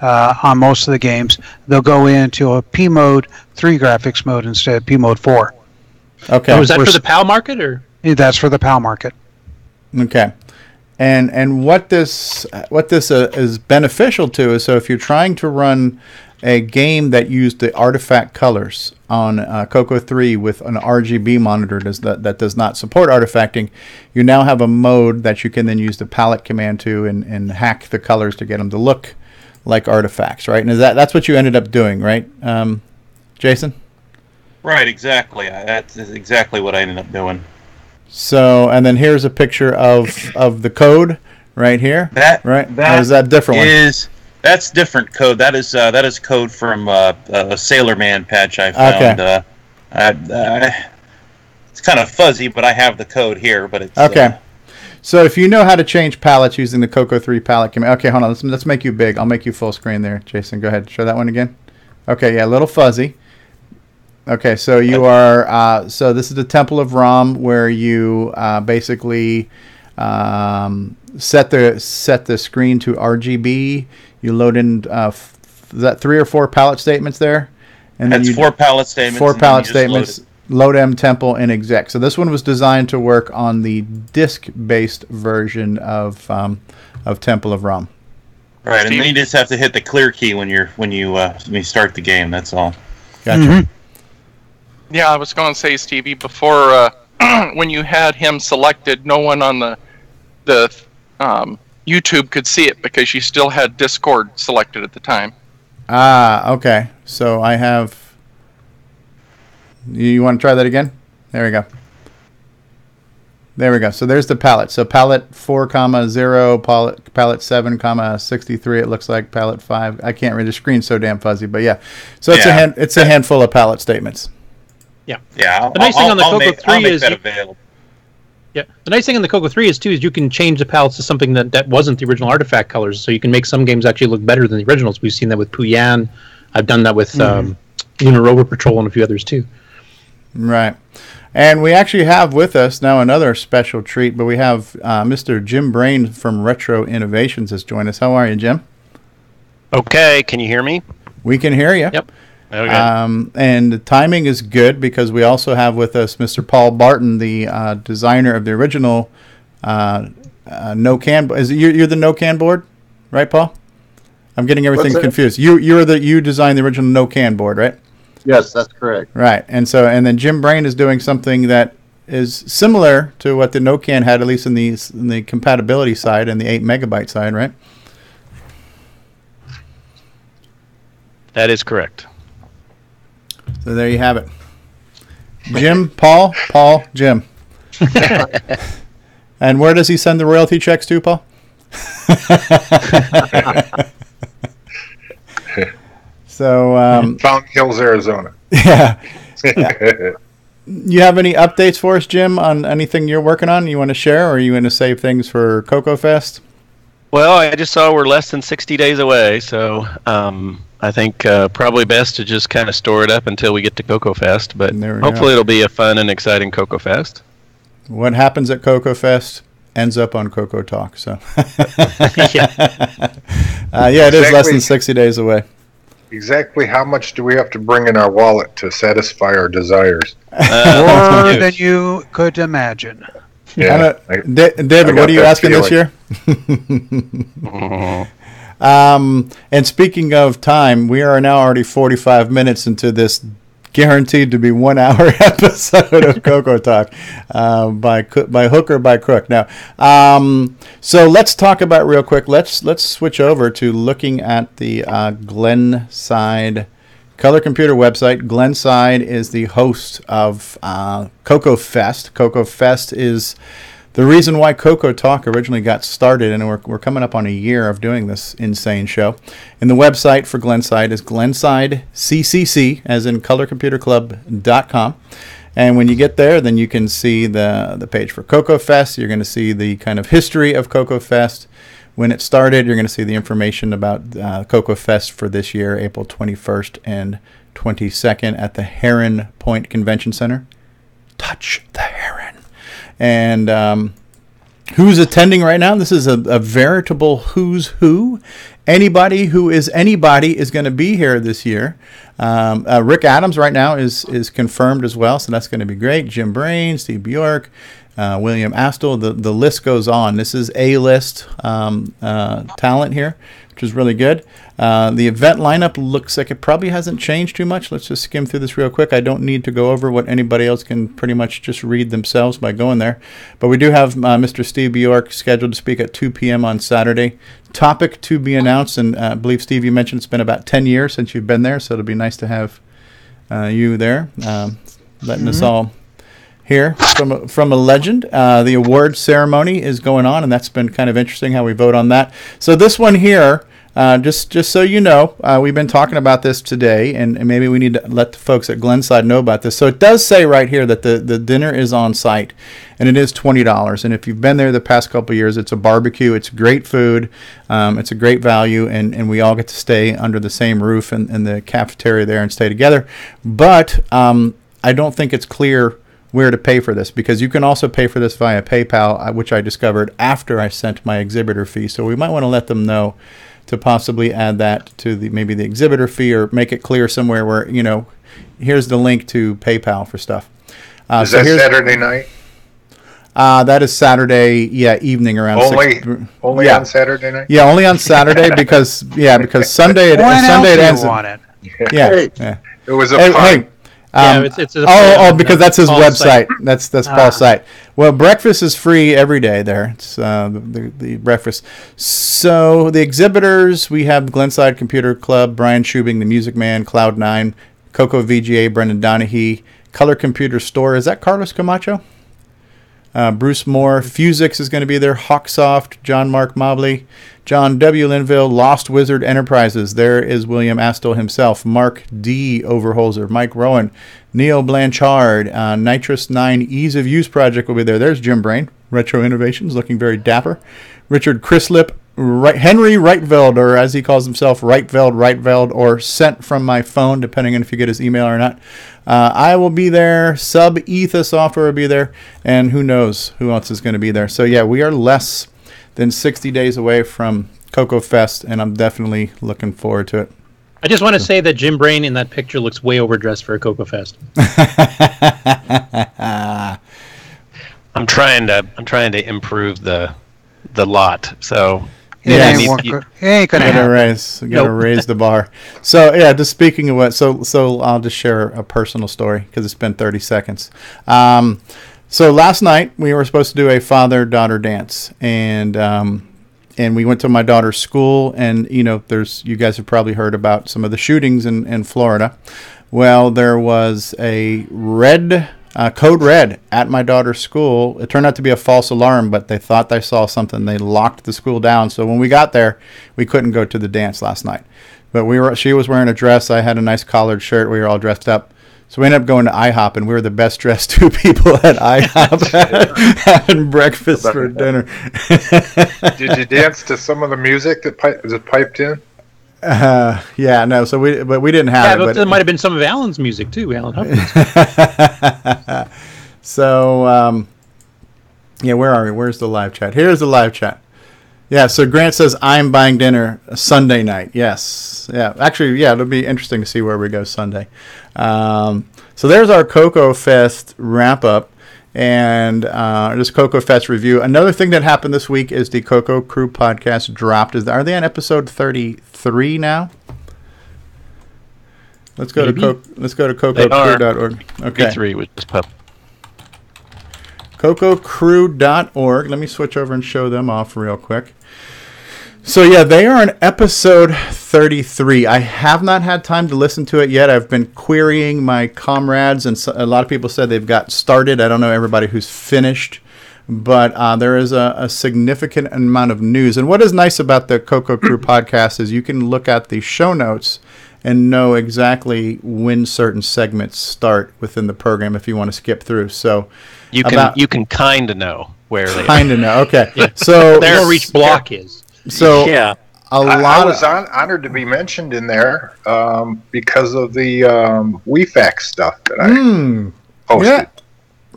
on most of the games, they'll go into a P mode 3 graphics mode instead of P mode 4. Okay. Oh, is that for the PAL market or? That's for the PAL market. Okay, and what this is beneficial to is so if you're trying to run a game that used the artifact colors on CoCo 3 with an RGB monitor that does not support artifacting, you now have a mode that you can then use the palette command to and hack the colors to get them to look like artifacts, right? And that's what you ended up doing, right, Jason? Right, exactly. That's exactly what I ended up doing. So, and then here's a picture of the code right here. That or is that different one? That's different code. That is code from a Sailor Man patch I found. Okay. It's kind of fuzzy, but I have the code here. But it's okay. So if you know how to change palettes using the CoCo 3 palette command. Okay, hold on. Let's make you big. I'll make you full screen there, Jason. Go ahead. Show that one again. Okay, yeah, a little fuzzy. Okay, so you are. So this is the Temple of ROM, where you basically set the screen to RGB. You load in is that 3 or 4 palette statements there, and then 4 palette statements. 4 palette statements. Load M Temple and exec. So this one was designed to work on the disk-based version of Temple of ROM. Right, and then you just have to hit the clear key when you start the game. That's all. Gotcha. Mm-hmm. Yeah, I was going to say, Stevie, before when you had him selected, no one on the YouTube could see it because you still had Discord selected at the time. Okay. So I have. You want to try that again? There we go. There we go. So there's the palette. So palette 4, 0, palette 7, 63. It looks like palette 5. I can't read the screen, so damn fuzzy. But yeah. So it's a handful of palette statements. Yeah. Yeah. The nice thing on the CoCo 3 is that available. Yeah. The nice thing on the CoCo 3 is you can change the palettes to something that wasn't the original artifact colors. So you can make some games actually look better than the originals. We've seen that with Puyan. I've done that with Lunar Rover Patrol and a few others too. Right. And we actually have with us now another special treat, but we have Mr. Jim Brain from Retro Innovations has joined us. How are you, Jim? Okay. Can you hear me? We can hear you. Yep. Okay. And the timing is good because we also have with us Mr. Paul Barton, the designer of the original no-can. You're the no-can board, right, Paul? I'm getting everything confused. You designed the original no-can board, right? Yes, that's correct. Right, and then Jim Brain is doing something that is similar to what the no-can had, at least in the compatibility side and the 8 megabyte side, right? That is correct. So there you have it. Jim, Paul, Jim. And where does he send the royalty checks to, Paul? So Fountain Hills, Arizona. Yeah. You have any updates for us, Jim, on anything you're working on you want to share, or are you going to save things for CoCo Fest? Well, I just saw we're less than 60 days away, so I think probably best to just kind of store it up until we get to CoCo Fest, but hopefully it'll be a fun and exciting CoCo Fest. What happens at CoCo Fest ends up on CoCo Talk. So, it is less than 60 days away. Exactly how much do we have to bring in our wallet to satisfy our desires? More than you could imagine. Yeah. David, what are you asking this year? And speaking of time, we are now already 45 minutes into this guaranteed to be 1 hour episode of CoCo Talk by hook or by crook. Now, so let's talk about real quick. Let's switch over to looking at the Glenside Color Computer website. Glenside is the host of CoCo Fest. CoCo Fest is the reason why CoCo Talk originally got started, and we're coming up on a year of doing this insane show. And the website for Glenside is GlensideCCC, as in colorcomputerclub.com. And when you get there, then you can see the page for CoCo Fest. You're going to see the kind of history of CoCo Fest. When it started, you're going to see the information about CoCo Fest for this year, April 21st and 22nd at the Heron Point Convention Center. Touch the heron. And who's attending right now? This is a veritable who's who. Anybody who is anybody is going to be here this year. Rick Adams right now is confirmed as well, so that's going to be great. Jim Brain, Steve Bjork, William Astle. The list goes on. This is A-list talent here, which is really good. The event lineup looks like it probably hasn't changed too much. Let's just skim through this real quick. I don't need to go over what anybody else can pretty much just read themselves by going there. But we do have Mr. Steve Bjork scheduled to speak at 2 p.m. on Saturday. Topic to be announced, and I believe, Steve, you mentioned it's been about 10 years since you've been there, so it'll be nice to have you there, letting us all hear from a legend. The award ceremony is going on, and that's been kind of interesting how we vote on that. So this one here, just so you know, we've been talking about this today, and maybe we need to let the folks at Glenside know about this. So it does say right here that the dinner is on site, and it is $20. And if you've been there the past couple of years, it's a barbecue. It's great food. It's a great value, and we all get to stay under the same roof in the cafeteria there and stay together. But I don't think it's clear where to pay for this, because you can also pay for this via PayPal, which I discovered after I sent my exhibitor fee. So we might want to let them know to possibly add that to maybe the exhibitor fee, or make it clear somewhere where, here's the link to PayPal for stuff. Is that Saturday night? That is Saturday, evening around only on Saturday night. Yeah, only on Saturday because Sunday it ends. It was a pun. Because that's his website. That's Paul's site. Well, breakfast is free every day there. It's the breakfast. So the exhibitors, we have Glenside Computer Club, Brian Schubing, the Music Man, Cloud9, CoCo VGA, Brendan Donahue, Color Computer Store. Is that Carlos Camacho? Bruce Moore, Fusix is going to be there, Hawksoft, John Mark Mobley, John W. Linville, Lost Wizard Enterprises. There is William Astle himself, Mark D. Overholzer, Mike Rowan, Neil Blanchard, Nitrous 9 Ease of Use Project will be there. There's Jim Brain, Retro Innovations, looking very dapper. Richard Chrislip, Henry Reitveld, or as he calls himself, Reitveld, or Sent From My Phone, depending on if you get his email or not. I will be there. Sub Etha Software will be there, and who knows who else is going to be there. So we are less than 60 days away from CoCo Fest, and I'm definitely looking forward to it. I just want to say that Jim Brain in that picture looks way overdressed for a CoCo Fest. I'm trying to improve the lot, so. It ain't gonna raise the bar. So just speaking of what, so I'll just share a personal story because it's been 30 seconds. So last night we were supposed to do a father-daughter dance, and we went to my daughter's school, and you guys have probably heard about some of the shootings in Florida. Well, there was a code red at my daughter's school. It turned out to be a false alarm, but they thought they saw something. They locked the school down. So when we got there, we couldn't go to the dance last night. But she was wearing a dress. I had a nice collared shirt. We were all dressed up. So we ended up going to IHOP, and we were the best dressed two people at IHOP having breakfast for dinner. Did you dance to some of the music that was piped in? No. So we didn't have it. But there might have been some of Alan's music too, Alan Huffman. So Yeah, where are we? Where's the live chat? Here's the live chat. Yeah, so Grant says, I'm buying dinner Sunday night. Yes. Yeah, actually, yeah, it'll be interesting to see where we go Sunday. So there's our CoCo Fest wrap-up and this CoCo Fest review. Another thing that happened this week is the CoCo Crew podcast dropped. Are they on episode 33 now? Let's go to CoCoCrew.org. Okay. 33 with this pup. CoCoCrew.org. Let me switch over and show them off real quick. So, yeah, they are on episode 33. I have not had time to listen to it yet. I've been querying my comrades, and a lot of people said they've got started. I don't know everybody who's finished, but there is a significant amount of news. And what is nice about the CoCo Crew podcast is you can look at the show notes and know exactly when certain segments start within the program if you want to skip through. So you can kind of know where they are. Kind of know. Okay. Yeah. So where each block is. So yeah, I was honored to be mentioned in there because of the WeFax stuff that I posted.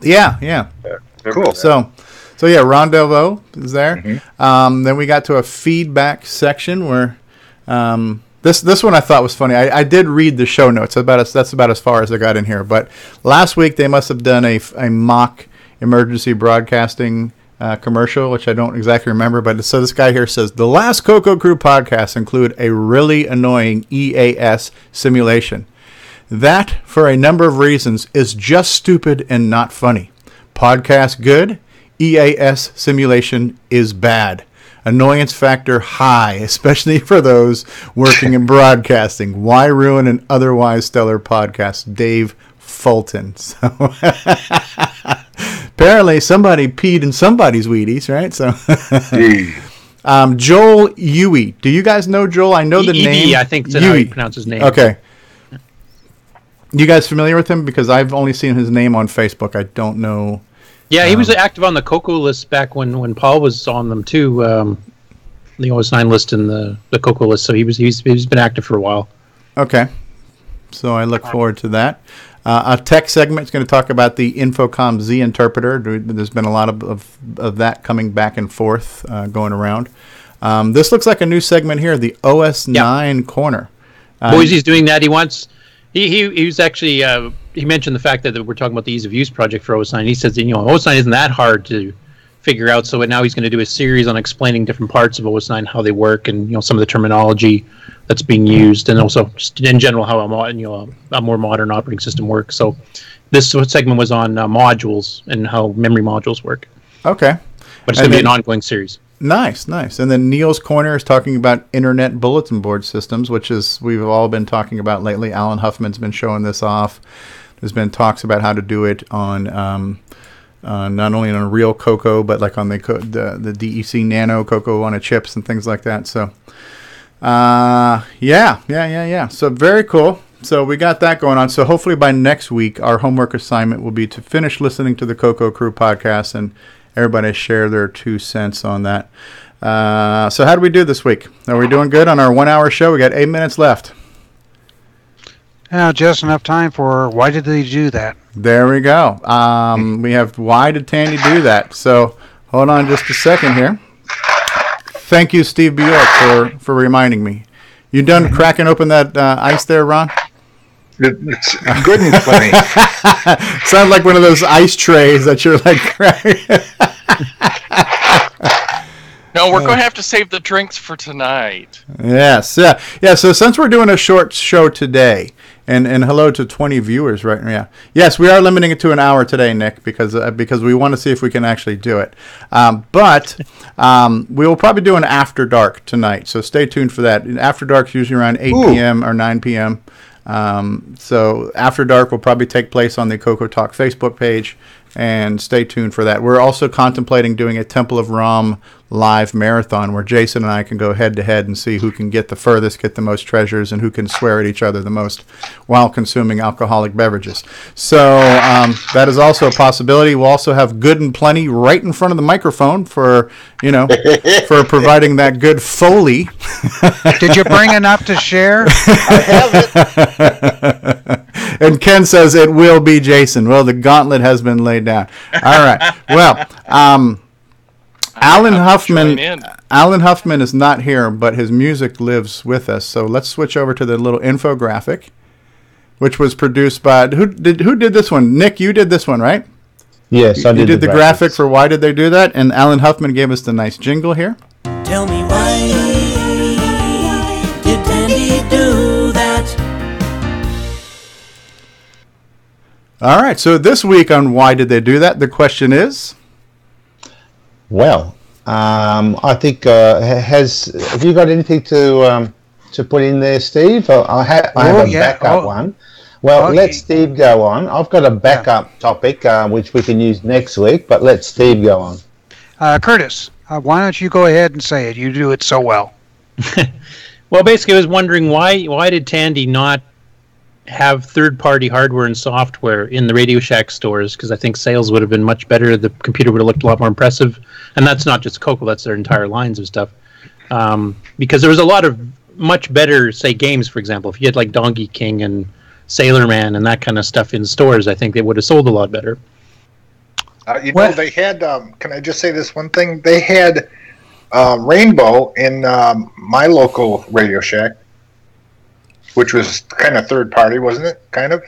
Yeah. Cool. So yeah, Ron Delvaux is there. Mm-hmm. Then we got to a feedback section where this one I thought was funny. I did read the show notes. That's about as far as I got in here. But last week they must have done a mock emergency broadcasting commercial, which I don't exactly remember, but so this guy here says, the last CoCo Crew podcasts include a really annoying EAS simulation. That, for a number of reasons, is just stupid and not funny. Podcast good, EAS simulation is bad. Annoyance factor high, especially for those working in broadcasting. Why ruin an otherwise stellar podcast? Dave Fulton. So apparently somebody peed in somebody's Wheaties, right? So Joel Huey. Do you guys know Joel? I know the name. I think that's how you pronounce his name. Okay. You guys familiar with him? Because I've only seen his name on Facebook. I don't know. Yeah, he was active on the CoCo list back when Paul was on them too. The OS9 list and the CoCo list. So he's been active for a while. Okay. So I look forward to that. A tech segment is going to talk about the Infocom Z interpreter. There's been a lot of that coming back and forth going around. This looks like a new segment here, the OS9 corner. Boise's doing that. He was actually he mentioned the fact that we're talking about the ease of use project for OS9. He says OS9 isn't that hard to figure out. So now he's going to do a series on explaining different parts of OS9, how they work, and some of the terminology that's being used, and also just in general how a more modern operating system works. So this segment was on modules and how memory modules work. Okay, but it's going to be an ongoing series. Nice. And then Neil's Corner is talking about internet bulletin board systems, which is we've all been talking about lately. Alan Huffman's been showing this off. There's been talks about how to do it on not only on a real CoCo, but like on the DEC Nano CoCo on a chips and things like that. So, yeah. So very cool. So we got that going on. So hopefully by next week, our homework assignment will be to finish listening to the CoCo Crew podcast and everybody share their 2 cents on that. So how do we do this week? Are we doing good on our 1 hour show? We got 8 minutes left. Just enough time for why did they do that? There we go. We have why did Tandy do that? So hold on just a second here. Thank you, Steve Bjork, for reminding me. You done cracking open that ice there, Ron? It's good and plenty. Sounds like one of those ice trays that you're like cracking. No, we're going to have to save the drinks for tonight. Yes, yeah. So since we're doing a short show today, and hello to 20 viewers right now. Yeah. Yes, we are limiting it to an hour today, Nick, because we want to see if we can actually do it. But we will probably do an After Dark tonight, so stay tuned for that. After Dark is usually around 8 p.m. or 9 p.m. So After Dark will probably take place on the CoCo Talk Facebook page, and stay tuned for that. We're also contemplating doing a Temple of ROM live marathon where Jason and I can go head to head and see who can get the furthest, get the most treasures, and who can swear at each other the most while consuming alcoholic beverages. So that is also a possibility. We'll also have Good and Plenty right in front of the microphone for providing that good Foley. Did you bring enough to share? I have it. And Ken says it will be Jason. Well, the gauntlet has been laid down. All right. Well, Alan Huffman is not here, but his music lives with us. So let's switch over to the little infographic, which was produced by who did this one? Nick, you did this one, right? Yes, I did. You did the graphic for Why Did They Do That? And Alan Huffman gave us the nice jingle here. Tell me why did Tandy do that? All right, so this week on Why Did They Do That, the question is? Well, I think, have you got anything to put in there, Steve? I have a backup one. Well, let Steve go on. I've got a backup topic, which we can use next week, but let Steve go on. Curtis, why don't you go ahead and say it? You do it so well. Well, basically, I was wondering why did Tandy not have third-party hardware and software in the Radio Shack stores? Because I think sales would have been much better. The computer would have looked a lot more impressive. And that's not just CoCo, that's their entire lines of stuff. Because there was a lot of much better, say, games, for example. If you had like Donkey King and Sailor Man and that kind of stuff in stores, I think they would have sold a lot better. They had, can I just say this one thing? They had Rainbow in my local Radio Shack, which was kind of third party, wasn't it? Kind of.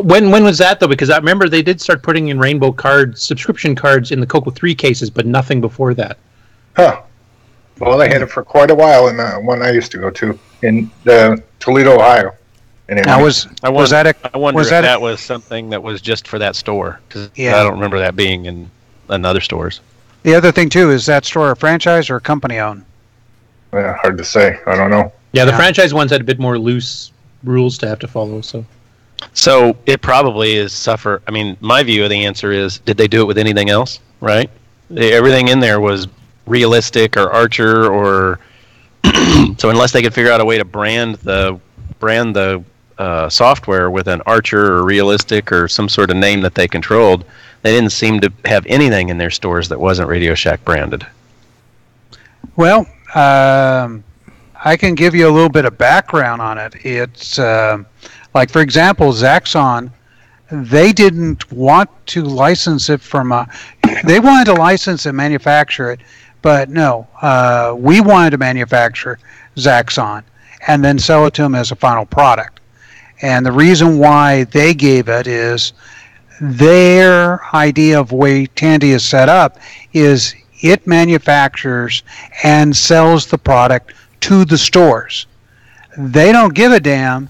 When was that, though? Because I remember they did start putting in Rainbow cards, subscription cards in the CoCo 3 cases, but nothing before that. Huh. Well, they had it for quite a while in the one I used to go to in Toledo, Ohio. Anyway. I wonder if that was something that was just for that store, because I don't remember that being in other stores. The other thing, too, is that store a franchise or a company-owned? Yeah, hard to say. I don't know. Yeah, the franchise ones had a bit more loose rules to have to follow. So it probably is suffer. I mean, my view of the answer is, did they do it with anything else? Right? Everything in there was realistic or Archer or so unless they could figure out a way to brand the software with an Archer or realistic or some sort of name that they controlled, they didn't seem to have anything in their stores that wasn't Radio Shack branded. Well, I can give you a little bit of background on it. It's like, for example, Zaxxon, they didn't want to license it from they wanted to license and manufacture it, but no, we wanted to manufacture Zaxxon and then sell it to them as a final product. And the reason why they gave it is their idea of the way Tandy is set up is it manufactures and sells the product to the stores. They don't give a damn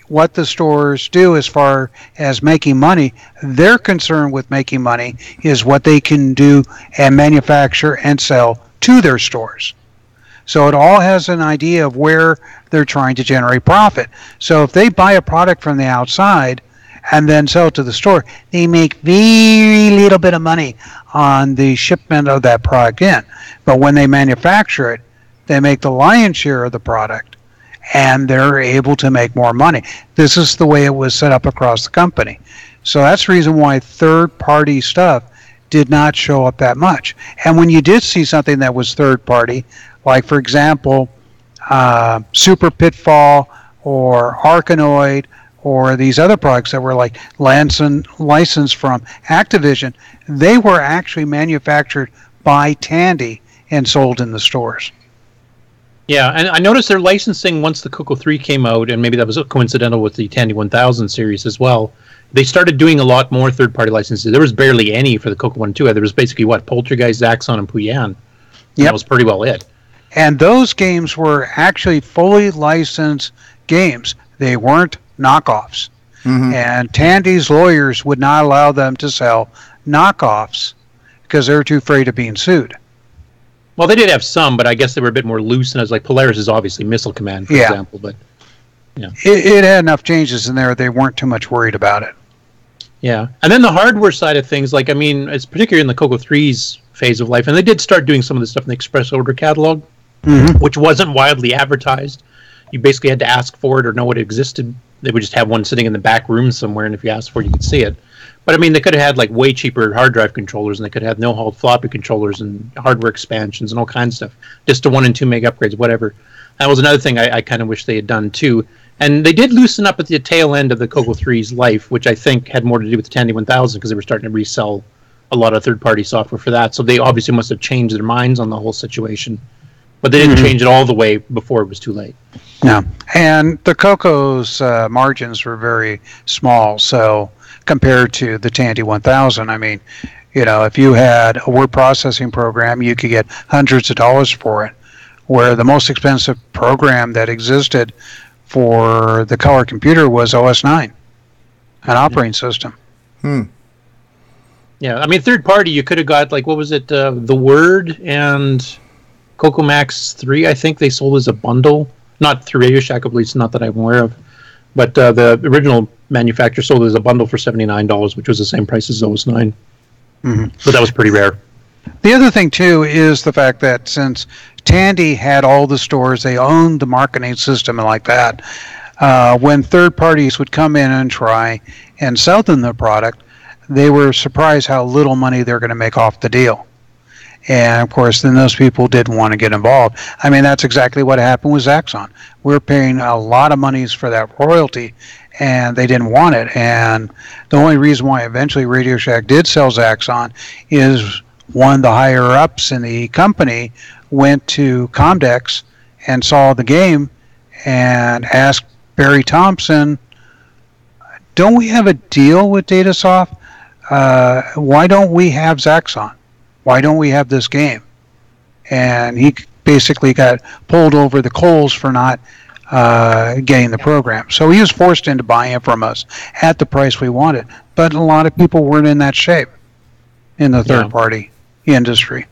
what the stores do as far as making money. Their concern with making money is what they can do and manufacture and sell to their stores. So it all has an idea of where they're trying to generate profit. So if they buy a product from the outside and then sell it to the store, they make very little bit of money on the shipment of that product in. But when they manufacture it, they make the lion's share of the product, and they're able to make more money. This is the way it was set up across the company. So that's the reason why third-party stuff did not show up that much. And when you did see something that was third-party, like, for example, Super Pitfall or Arkanoid or these other products that were like licensed from Activision, they were actually manufactured by Tandy and sold in the stores. Yeah, and I noticed their licensing once the CoCo 3 came out, and maybe that was coincidental with the Tandy 1000 series as well. They started doing a lot more third-party licenses. There was barely any for the CoCo 1 and 2. There was basically, Poltergeist, Zaxxon, and Puyan. Yep. That was pretty well it. And those games were actually fully licensed games. They weren't knockoffs. Mm-hmm. And Tandy's lawyers would not allow them to sell knockoffs because they were too afraid of being sued. Well, they did have some, but I guess they were a bit more loose. And I was like, Polaris is obviously Missile Command, for example. But it had enough changes in there. They weren't too much worried about it. Yeah. And then the hardware side of things, like, I mean, it's particularly in the CoCo 3's phase of life. And they did start doing some of the stuff in the Express Order catalog, which wasn't widely advertised. You basically had to ask for it or know it existed. They would just have one sitting in the back room somewhere, and if you asked for it, you could see it. But I mean, they could have had like way cheaper hard drive controllers, and they could have no-halt floppy controllers and hardware expansions and all kinds of stuff. Just to 1 and 2 meg upgrades, whatever. That was another thing I kind of wish they had done too. And they did loosen up at the tail end of the CoCo 3's life, which I think had more to do with the Tandy 1000 because they were starting to resell a lot of third-party software for that. So they obviously must have changed their minds on the whole situation. But they didn't change it all the way before it was too late. No. And the CoCo's margins were very small. So compared to the Tandy 1000, I mean, you know, if you had a word processing program, you could get hundreds of dollars for it. Where the most expensive program that existed for the color computer was OS9, an operating system. Yeah, I mean, third party, you could have got, like, what was it, The Word and CoCo Max 3, I think they sold as a bundle. Not through Radio Shack, at least not that I'm aware of. But the original manufacturer sold as a bundle for $79, which was the same price as OS9. But that was pretty rare. The other thing, too, is the fact that since Tandy had all the stores, they owned the marketing system and like that, when third parties would come in and try and sell them the product, they were surprised how little money they're going to make off the deal. And, of course, then those people didn't want to get involved. I mean, that's exactly what happened with Zaxxon. We're paying a lot of monies for that royalty, and they didn't want it. And the only reason why eventually Radio Shack did sell Zaxxon is one of the higher-ups in the company went to Comdex and saw the game and asked Barry Thompson, don't we have a deal with Datasoft? Why don't we have Zaxxon? Why don't we have this game? And he basically got pulled over the coals for not getting the program. So he was forced into buying it from us at the price we wanted. But a lot of people weren't in that shape in the third-party industry.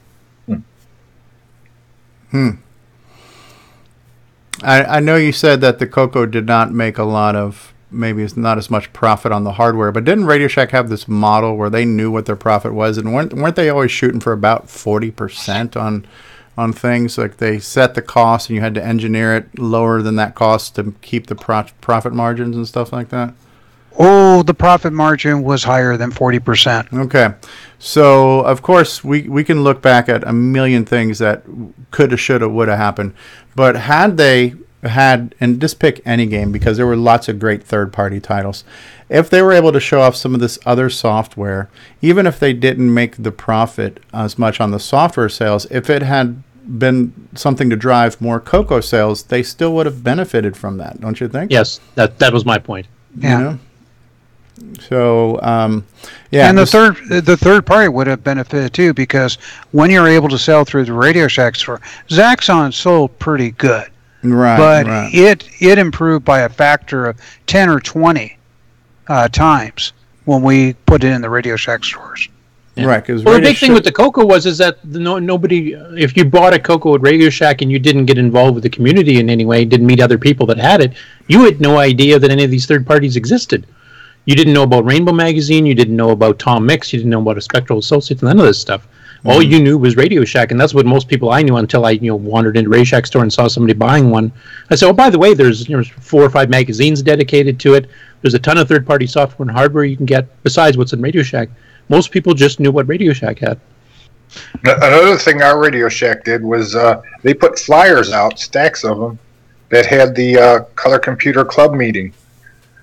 I know you said that the CoCo did not make a lot of, maybe it's not as much profit on the hardware, but didn't Radio Shack have this model where they knew what their profit was, and weren't they always shooting for about 40% on things? Like they set the cost and you had to engineer it lower than that cost to keep the profit margins and stuff like that? Oh, the profit margin was higher than 40%. Okay. So, of course, we can look back at a million things that coulda, shoulda, woulda happened. But had they had, and just pick any game because there were lots of great third-party titles, if they were able to show off some of this other software, even if they didn't make the profit as much on the software sales, if it had been something to drive more CoCo sales, they still would have benefited from that, don't you think? Yes, that was my point. Yeah. You know? So, yeah, and the third party would have benefited too, because when you're able to sell through the Radio Shack store, Zaxxon sold pretty good, right? But right. it improved by a factor of 10 or 20 times when we put it in the Radio Shack stores. Yeah. Right. Because the big thing with the CoCo is that nobody, if you bought a CoCo at Radio Shack and you didn't get involved with the community in any way, didn't meet other people that had it, you had no idea that any of these third parties existed. You didn't know about Rainbow Magazine. You didn't know about Tom Mix. You didn't know about a Spectral Associates. None of this stuff. All you knew was Radio Shack, and that's what most people I knew until I wandered into Radio Shack store and saw somebody buying one. I said, oh, by the way, there's 4 or 5 magazines dedicated to it. There's a ton of third-party software and hardware you can get besides what's in Radio Shack. Most people just knew what Radio Shack had. Another thing our Radio Shack did was they put flyers out, stacks of them, that had the Color Computer Club meeting.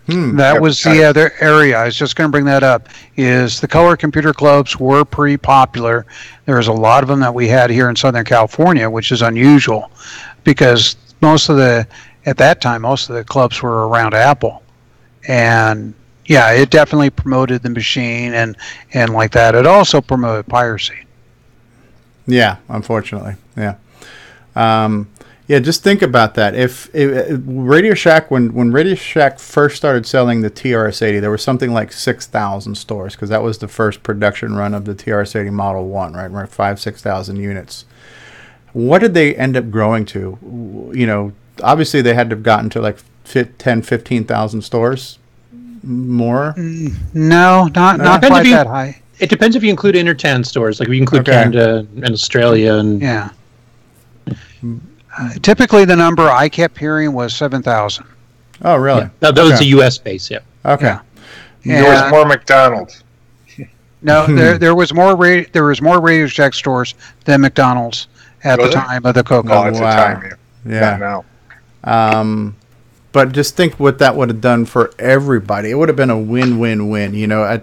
That was the other area. I was just going to bring that up, is the color computer clubs were pretty popular. There was a lot of them that we had here in Southern California, which is unusual because at that time, most of the clubs were around Apple. And yeah, it definitely promoted the machine and like that. It also promoted piracy. Yeah, unfortunately. Yeah. Yeah, just think about that. If Radio Shack, when Radio Shack first started selling the TRS-80, there was something like 6,000 stores because that was the first production run of the TRS-80 Model 1, right? 5,000-6,000 units. What did they end up growing to? Obviously they had to have gotten to like 10,000, 15,000 stores more. No, not quite that high. It depends if you include Intertan stores, like we include Canada and Australia and yeah. Typically, the number I kept hearing was 7,000. Oh, really? Yeah. That was a U.S. base, yeah. Okay. Yeah. There was more McDonald's. No, there was more Radio Shack stores than McDonald's at the time of the CoCo. Oh, at the time, yeah. Not now. But just think what that would have done for everybody. It would have been a win-win-win,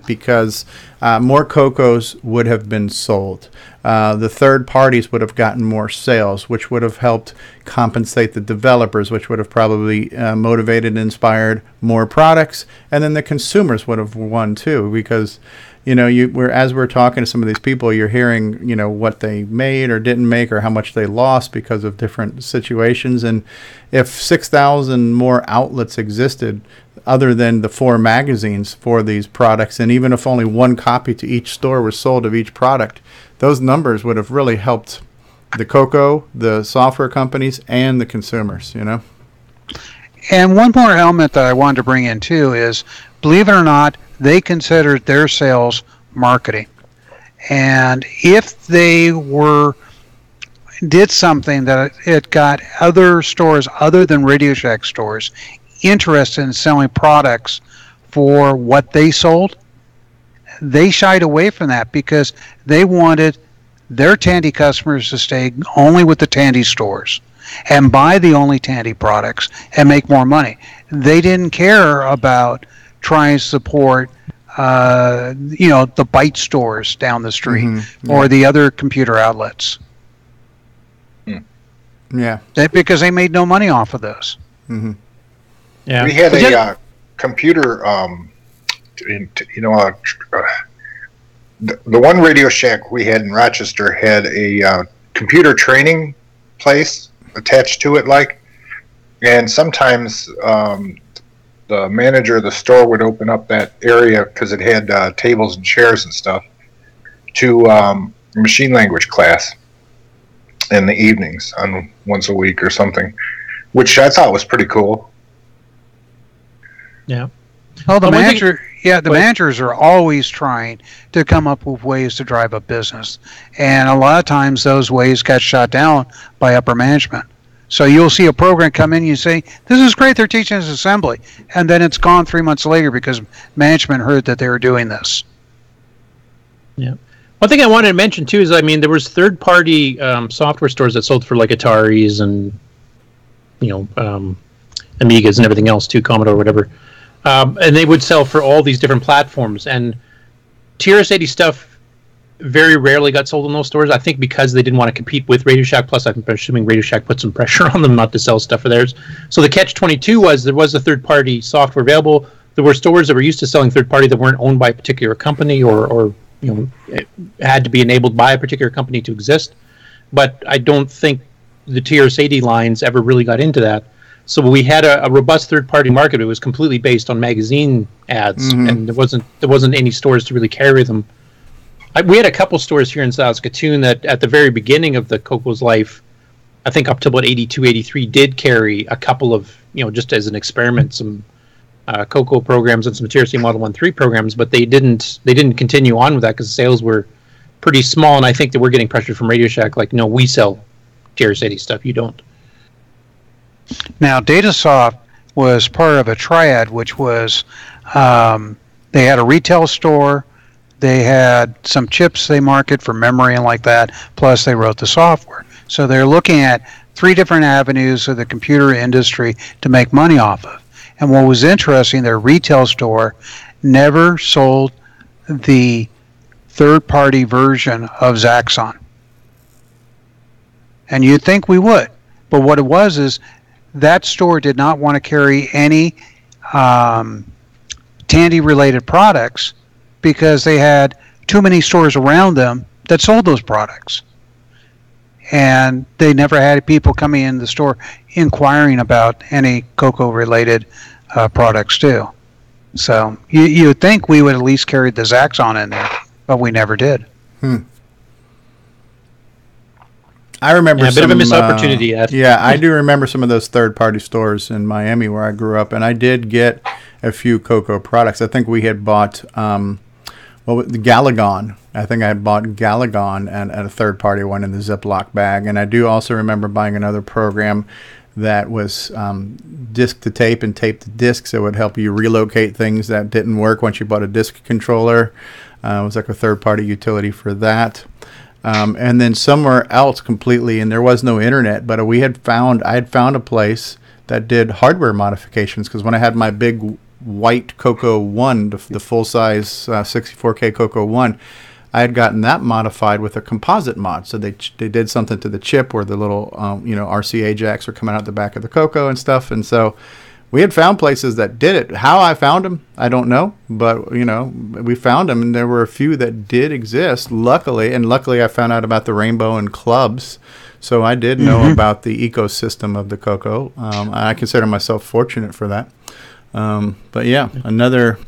because more CoCos would have been sold. The third parties would have gotten more sales, which would have helped compensate the developers, which would have probably motivated and inspired more products. And then the consumers would have won too, because as we're talking to some of these people, you're hearing, what they made or didn't make or how much they lost because of different situations. And if 6,000 more outlets existed other than the 4 magazines for these products, and even if only 1 copy to each store was sold of each product, those numbers would have really helped the CoCo, the software companies, and the consumers, And one more element that I wanted to bring in too is, believe it or not, they considered their sales marketing. And if they did something that it got other stores other than Radio Shack stores interested in selling products for what they sold, they shied away from that because they wanted their Tandy customers to stay only with the Tandy stores and buy the only Tandy products and make more money. They didn't care about trying to support the Byte stores down the street or the other computer outlets. Yeah. Because they made no money off of those. Mm-hmm. Yeah. We had a computer, the one Radio Shack we had in Rochester had a computer training place attached to it, and sometimes the manager of the store would open up that area because it had tables and chairs and stuff to machine language class in the evenings on once a week or something, which I thought was pretty cool. Yeah. Well, the managers are always trying to come up with ways to drive up business, and a lot of times those ways got shot down by upper management. So you'll see a program come in, you say, this is great, they're teaching us assembly. And then it's gone 3 months later because management heard that they were doing this. Yeah. One thing I wanted to mention, too, is, there was third-party software stores that sold for, Ataris and, Amigas and everything else, too, Commodore, whatever. And they would sell for all these different platforms. And TRS-80 stuff very rarely got sold in those stores, I think because they didn't want to compete with Radio Shack, plus I'm assuming Radio Shack put some pressure on them not to sell stuff for theirs. So the catch-22 was there was a third-party software available. There were stores that were used to selling third-party that weren't owned by a particular company or it had to be enabled by a particular company to exist. But I don't think the TRS-80 lines ever really got into that. So we had a robust third-party market. It was completely based on magazine ads, and there wasn't any stores to really carry them. We had a couple stores here in Saskatoon that at the very beginning of the CoCo's life, I think up to about 82, 83, did carry a couple of, just as an experiment, some CoCo programs and some TRC Model 1.3 programs, but they didn't continue on with that because sales were pretty small, and I think that we're getting pressure from Radio Shack, no, we sell TRS-80 stuff, you don't. Now, Datasoft was part of a triad, which was they had a retail store, they had some chips they market for memory and like that, plus they wrote the software. So they're looking at 3 different avenues of the computer industry to make money off of. And what was interesting, their retail store never sold the third-party version of Zaxxon. And you'd think we would. But what it was is that store did not want to carry any Tandy-related products because they had too many stores around them that sold those products. And they never had people coming in the store inquiring about any CoCo-related products, too. So you would think we would at least carry the Zaxxon in there, but we never did. I remember a bit of a missed opportunity. I do remember some of those third-party stores in Miami where I grew up, and I did get a few CoCo products. I think we had bought the Galagon. I think I had bought Galagon and a third-party one in the Ziploc bag, and I do also remember buying another program that was disc to tape and tape to disc, so it would help you relocate things that didn't work once you bought a disc controller. It was like a third-party utility for that. And then somewhere else completely, and there was no internet, but I had found a place that did hardware modifications, because when I had my big white CoCo 1, the full-size 64K CoCo 1, I had gotten that modified with a composite mod. So they did something to the chip where the little RCA jacks were coming out the back of the CoCo and stuff. And so we had found places that did it. How I found them, I don't know. But, we found them, and there were a few that did exist, luckily. And luckily I found out about the Rainbow and clubs. So I did know about the ecosystem of the CoCo. I consider myself fortunate for that. But yeah, another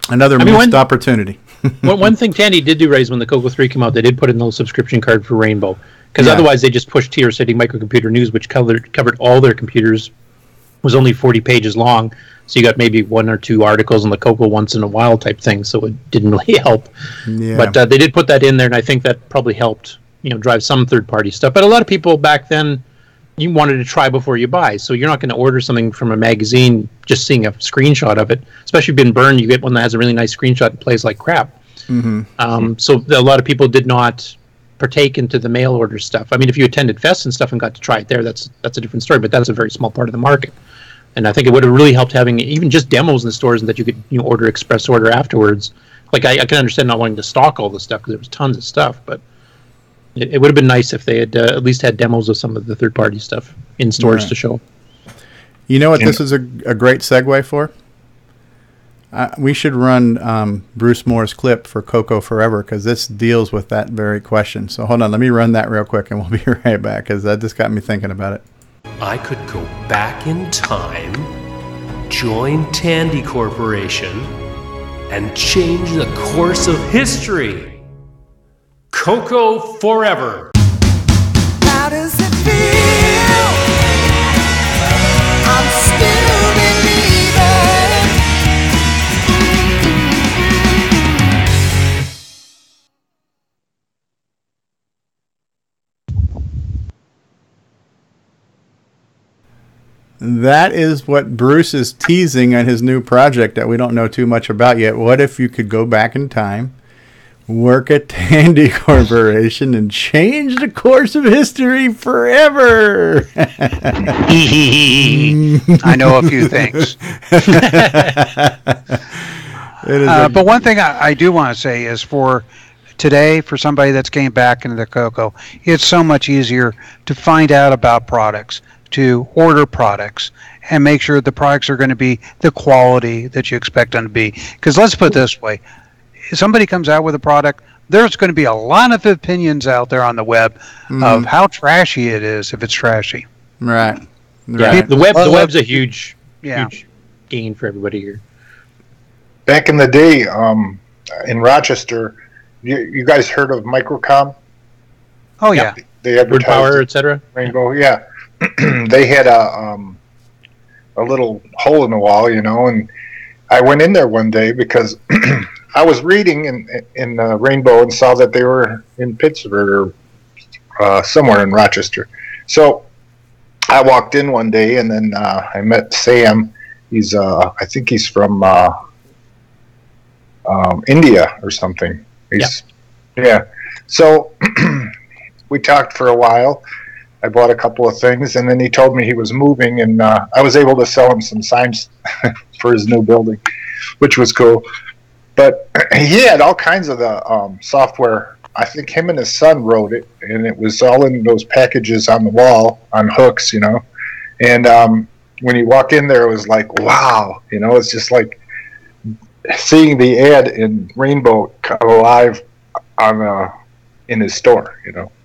missed opportunity. One thing Tandy did do raise when the CoCo 3 came out, they did put in the subscription card for Rainbow. Because otherwise they just pushed TR City Microcomputer News, which covered all their computers, was only 40 pages long. So you got maybe 1 or 2 articles on the CoCo once in a while type thing. So it didn't really help. Yeah. But they did put that in there, and I think that probably helped drive some third-party stuff. But a lot of people back then, you wanted to try before you buy. So you're not going to order something from a magazine just seeing a screenshot of it. Especially if you've been burned, you get one that has a really nice screenshot and plays like crap. So a lot of people did not partake into the mail order stuff. I mean, if you attended fests and stuff and got to try it there, that's a different story. But that's a very small part of the market. And I think it would have really helped having even just demos in the stores, and that you could order express order afterwards. Like I can understand not wanting to stock all the stuff because there was tons of stuff, but it would have been nice if they had at least had demos of some of the third-party stuff in stores to show. You know what this is a great segue for? We should run Bruce Moore's clip for CoCo Forever, because this deals with that very question. So hold on, let me run that real quick, and we'll be right back, because that just got me thinking about it. I could go back in time, join Tandy Corporation, and change the course of history. CoCo Forever. How does it feel? I'm still believing. That is what Bruce is teasing on his new project that we don't know too much about yet. What if you could go back in time, work at Tandy Corporation, and change the course of history forever? I know a few things. But one thing I do want to say is for today, for somebody that's getting back into the CoCo, it's so much easier to find out about products, to order products, and make sure the products are going to be the quality that you expect them to be. Because let's put it this way. If somebody comes out with a product, there's going to be a lot of opinions out there on the web of how trashy it is if it's trashy. Right. Yeah, the web's a huge gain for everybody here. Back in the day, in Rochester, you guys heard of Microcom? Oh yeah, they advertised Power, etc. Rainbow, yeah. They had a little hole in the wall, and I went in there one day because I was reading in Rainbow and saw that they were in Pittsburgh or somewhere in Rochester. So I walked in one day, and then I met Sam. He's I think he's from India or something. Yeah. So we talked for a while. I bought a couple of things, and then he told me he was moving, and I was able to sell him some signs for his new building, which was cool. But he had all kinds of the software. I think him and his son wrote it, and it was all in those packages on the wall on hooks, And when you walk in there, it was like, wow, it's just like seeing the ad in Rainbow go live on in his store,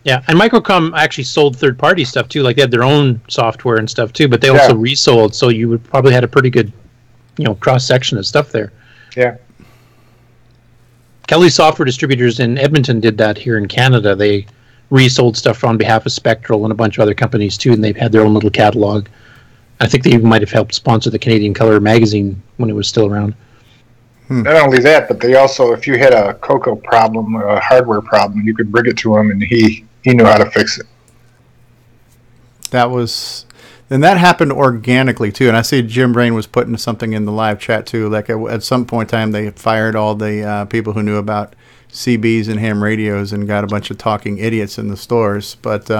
Yeah, and Microcom actually sold third-party stuff too. Like they had their own software and stuff too, but they also resold. So you would probably had a pretty good, cross section of stuff there. Yeah. Kelly Software Distributors in Edmonton did that here in Canada. They resold stuff on behalf of Spectral and a bunch of other companies too, and they've had their own little catalog. I think they even might have helped sponsor the Canadian Color magazine when it was still around. Not only that, but they also, if you had a CoCo problem, a hardware problem, you could bring it to him, and he knew how to fix it. And that happened organically too. And I see Jim Brain was putting something in the live chat too. Like at some point in time, they fired all the people who knew about CBs and ham radios and got a bunch of talking idiots in the stores. But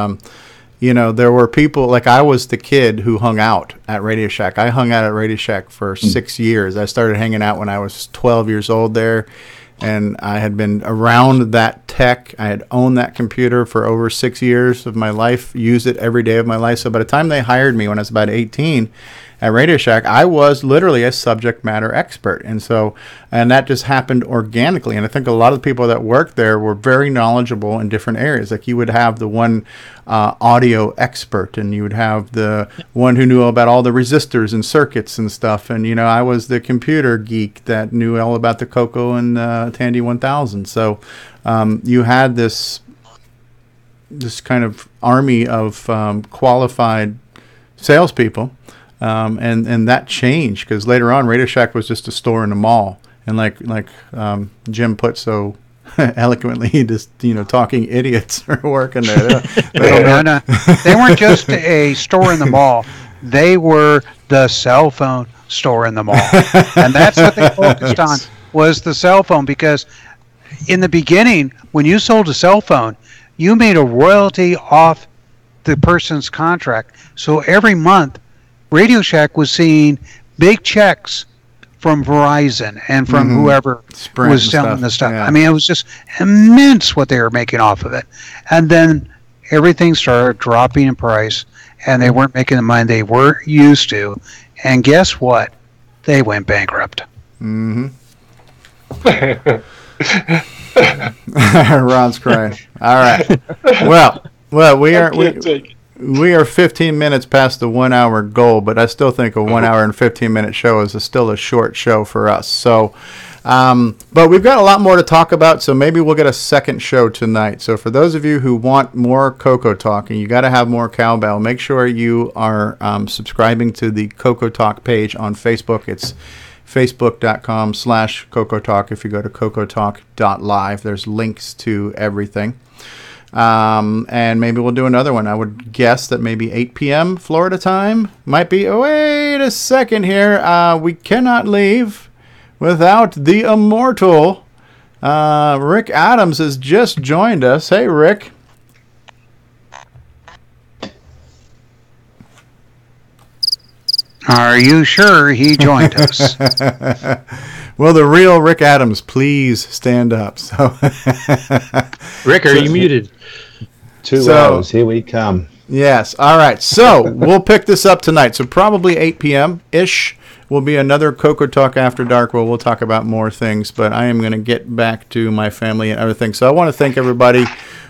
there were people, like I was the kid who hung out at Radio Shack. I hung out at Radio Shack for 6 years. I started hanging out when I was 12 years old there, and I had been around that tech. I had owned that computer for over 6 years of my life, used it every day of my life. So by the time they hired me when I was about 18 at Radio Shack, I was literally a subject matter expert. And that just happened organically. And I think a lot of the people that worked there were very knowledgeable in different areas. Like you would have the one audio expert, and you would have the one who knew about all the resistors and circuits and stuff. And, I was the computer geek that knew all about the CoCo and Tandy 1000. So you had this kind of army of qualified salespeople. And that changed because later on, Radio Shack was just a store in the mall, and like Jim put so eloquently, just talking idiots are working there. No, they weren't just a store in the mall; they were the cell phone store in the mall, and that's what they focused on was the cell phone. Because in the beginning, when you sold a cell phone, you made a royalty off the person's contract, so every month Radio Shack was seeing big checks from Verizon and from whoever Sprint was selling the stuff. Yeah. I mean, it was just immense what they were making off of it. And then everything started dropping in price, and they weren't making the money they were used to. And guess what? They went bankrupt. Mm-hmm. Ron's crying. All right. Well, we are 15 minutes past the 1 hour goal, but I still think a 1 hour and 15-minute show is still a short show for us. So, but we've got a lot more to talk about, so maybe we'll get a second show tonight. So for those of you who want more CoCo Talk, and you got to have more cowbell, make sure you are subscribing to the CoCo Talk page on Facebook. It's facebook.com/CoCoTalk. If you go to CoCoTalk.live, there's links to everything. And maybe we'll do another one. I would guess that maybe 8 p.m. Florida time might be. Oh, wait a second here. We cannot leave without the immortal Rick Adams has just joined us. Hey, Rick. Are you sure he joined us? Will the real Rick Adams please stand up? So, Rick, are you muted? 2 hours. Here we come. Yes. All right. So we'll pick this up tonight. So probably 8 p.m.-ish will be another CoCo Talk After Dark where we'll talk about more things. But I am going to get back to my family and other things. So I want to thank everybody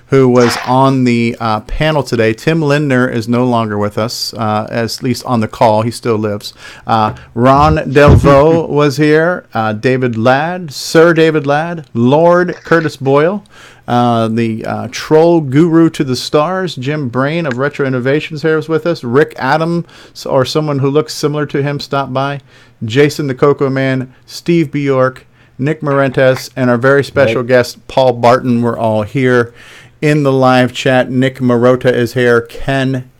who was on the panel today. Tim Lindner is no longer with us, at least on the call. He still lives. Ron Delvaux was here. David Ladd, Sir David Ladd, Lord Curtis Boyle, the troll guru to the stars, Jim Brain of Retro Innovations here was with us. Rick Adams, or someone who looks similar to him, stopped by. Jason the Coco Man, Steve Bjork, Nick Marentes, and our very special guest, Paul Barton, were all here in the live chat. Nick Marota is here. Ken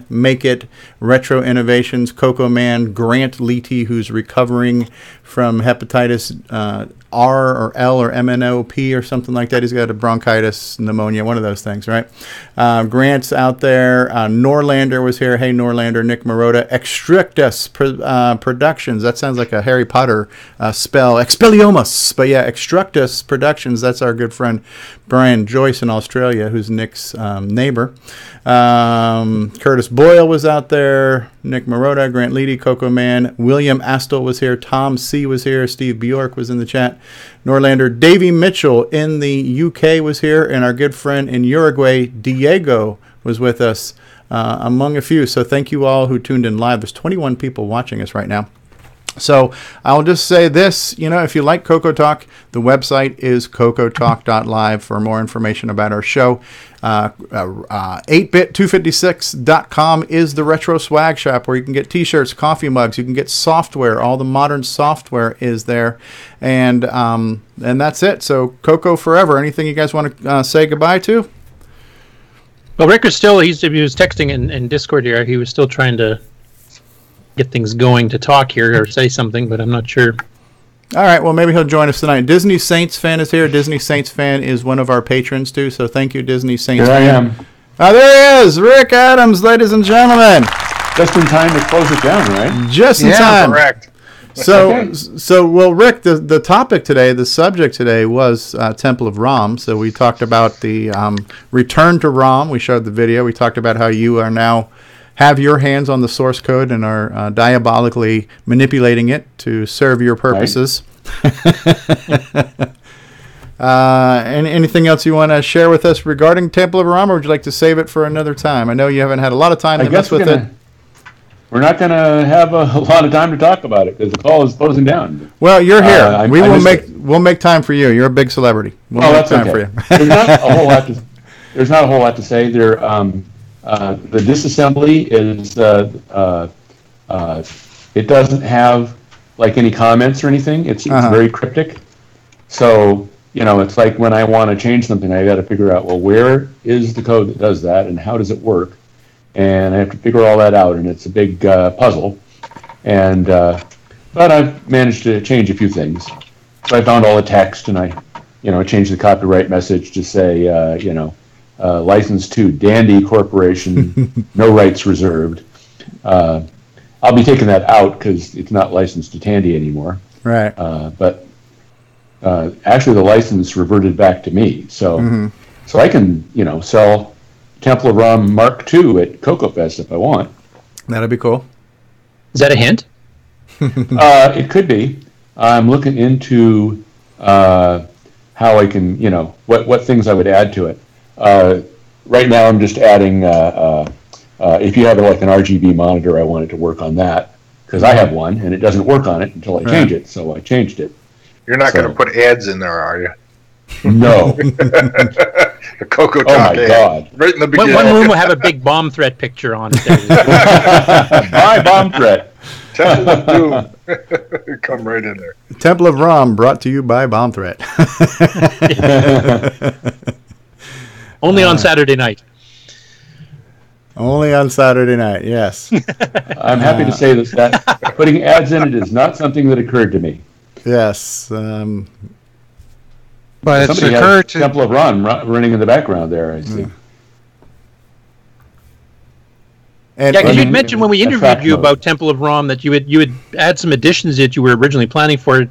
Make It, Retro Innovations, Coco Man, Grant Leighty, who's recovering from hepatitis R or L or MNOP or something like that. He's got a bronchitis, pneumonia, one of those things, right? Grant's out there. Norlander was here. Hey, Norlander. Nick Marota. Extrictus Productions. That sounds like a Harry Potter spell. Expelliarmus. But yeah, Extrictus Productions. That's our good friend Brian Joyce in Australia, who's Nick's neighbor. Curtis Boyle was out there. Nick Marota, Grant Leighty, Coco Man, William Astle was here. Tom C was here. Steve Bjork was in the chat. Norlander, Davey Mitchell in the UK was here, and our good friend in Uruguay, Diego, was with us, among a few. So thank you all who tuned in live. There's 21 people watching us right now. So I'll just say this, if you like CoCo Talk, the website is CoCoTalk.live for more information about our show. 8bit256.com is the retro swag shop where you can get t-shirts, coffee mugs, you can get software. All the modern software is there. And that's it. So CoCo forever. Anything you guys want to say goodbye to? Well, Rick was still, he was texting in Discord here. He was still trying to get things going to talk here or say something, but I'm not sure. All right, well, maybe he'll join us tonight. Disney Saints fan is here. Disney Saints fan is one of our patrons, too, so thank you, Disney Saints fan. I am. There he is, Rick Adams, ladies and gentlemen. Just in time to close it down, right? Just in time. Correct. So, well, Rick, the topic today, the subject today was Temple of ROM. So we talked about the return to ROM. We showed the video. We talked about how you are now have your hands on the source code and are diabolically manipulating it to serve your purposes. Right. Anything else you want to share with us regarding Temple of ROM, or would you like to save it for another time? I know you haven't had a lot of time to mess with it. We're not going to have a lot of time to talk about it because the call is closing down. Well, you're here. We'll make time for you. You're a big celebrity. We'll make time for you. There's not a whole lot to. There's not a whole lot to say. There, the disassembly is. It doesn't have like any comments or anything. It's very cryptic. So it's like when I want to change something, I got to figure out where is the code that does that and how does it work. And I have to figure all that out, and it's a big puzzle. And but I've managed to change a few things. So I found all the text, and I, changed the copyright message to say, license to Tandy Corporation, no rights reserved. I'll be taking that out because it's not licensed to Tandy anymore. Right. But actually, the license reverted back to me, so so I can sell Temple of ROM Mark II at CoCoFest if I want. That'd be cool. Is that a hint? It could be. I'm looking into how I can, what things I would add to it. Right now, I'm just adding. If you have like an RGB monitor, I want it to work on that because I have one and it doesn't work on it until I change it. So I changed it. You're not going to put ads in there, are you? No. The CoCo TALK. Oh my God! Right in the beginning. One room will have a big bomb threat picture on it. My bomb threat. Temple of Doom. Come right in there. Temple of ROM brought to you by Bomb Threat. Only on Saturday night. Only on Saturday night, yes. I'm happy to say that putting ads in it is not something that occurred to me. Yes. But it's occurred to Temple of ROM running in the background there, I see. Because you'd mentioned when we interviewed you about Temple of ROM that you would add some additions that you were originally planning for it,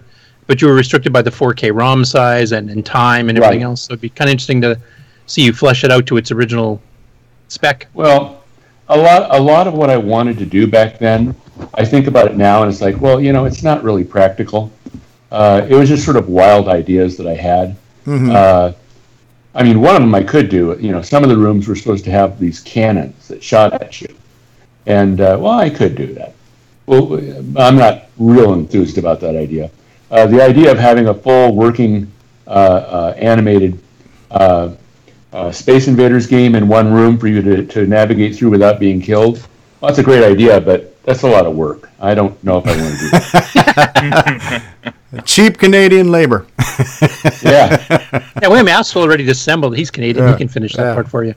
but you were restricted by the 4K ROM size and time and everything else. So it'd be kind of interesting to see you flesh it out to its original spec. Well, a lot of what I wanted to do back then, I think about it now and it's like, it's not really practical. It was just sort of wild ideas that I had. One of them I could do. Some of the rooms were supposed to have these cannons that shot at you, and I could do that. Well, I'm not real enthused about that idea. The idea of having a full working animated Space Invaders game in one room for you to navigate through without being killed, that's a great idea, but that's a lot of work. I don't know if I want to do that. Cheap Canadian labor. Yeah, William Aspel already disassembled. He's Canadian. He can finish that part for you.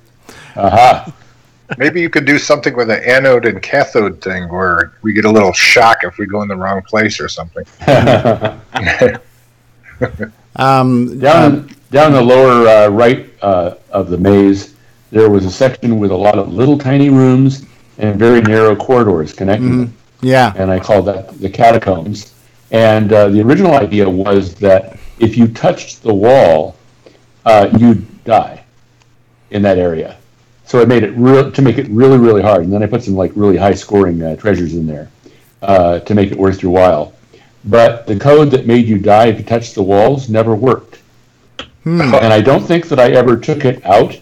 Maybe you could do something with an anode and cathode thing where we get a little shock if we go in the wrong place or something. Down the lower right of the maze, there was a section with a lot of little tiny rooms and very narrow corridors connecting them. Yeah. And I called that the catacombs. And the original idea was that if you touched the wall, you'd die in that area. So it made it to make it really, really hard. And then I put some like really high scoring treasures in there to make it worth your while. But the code that made you die if you touched the walls never worked. And I don't think that I ever took it out.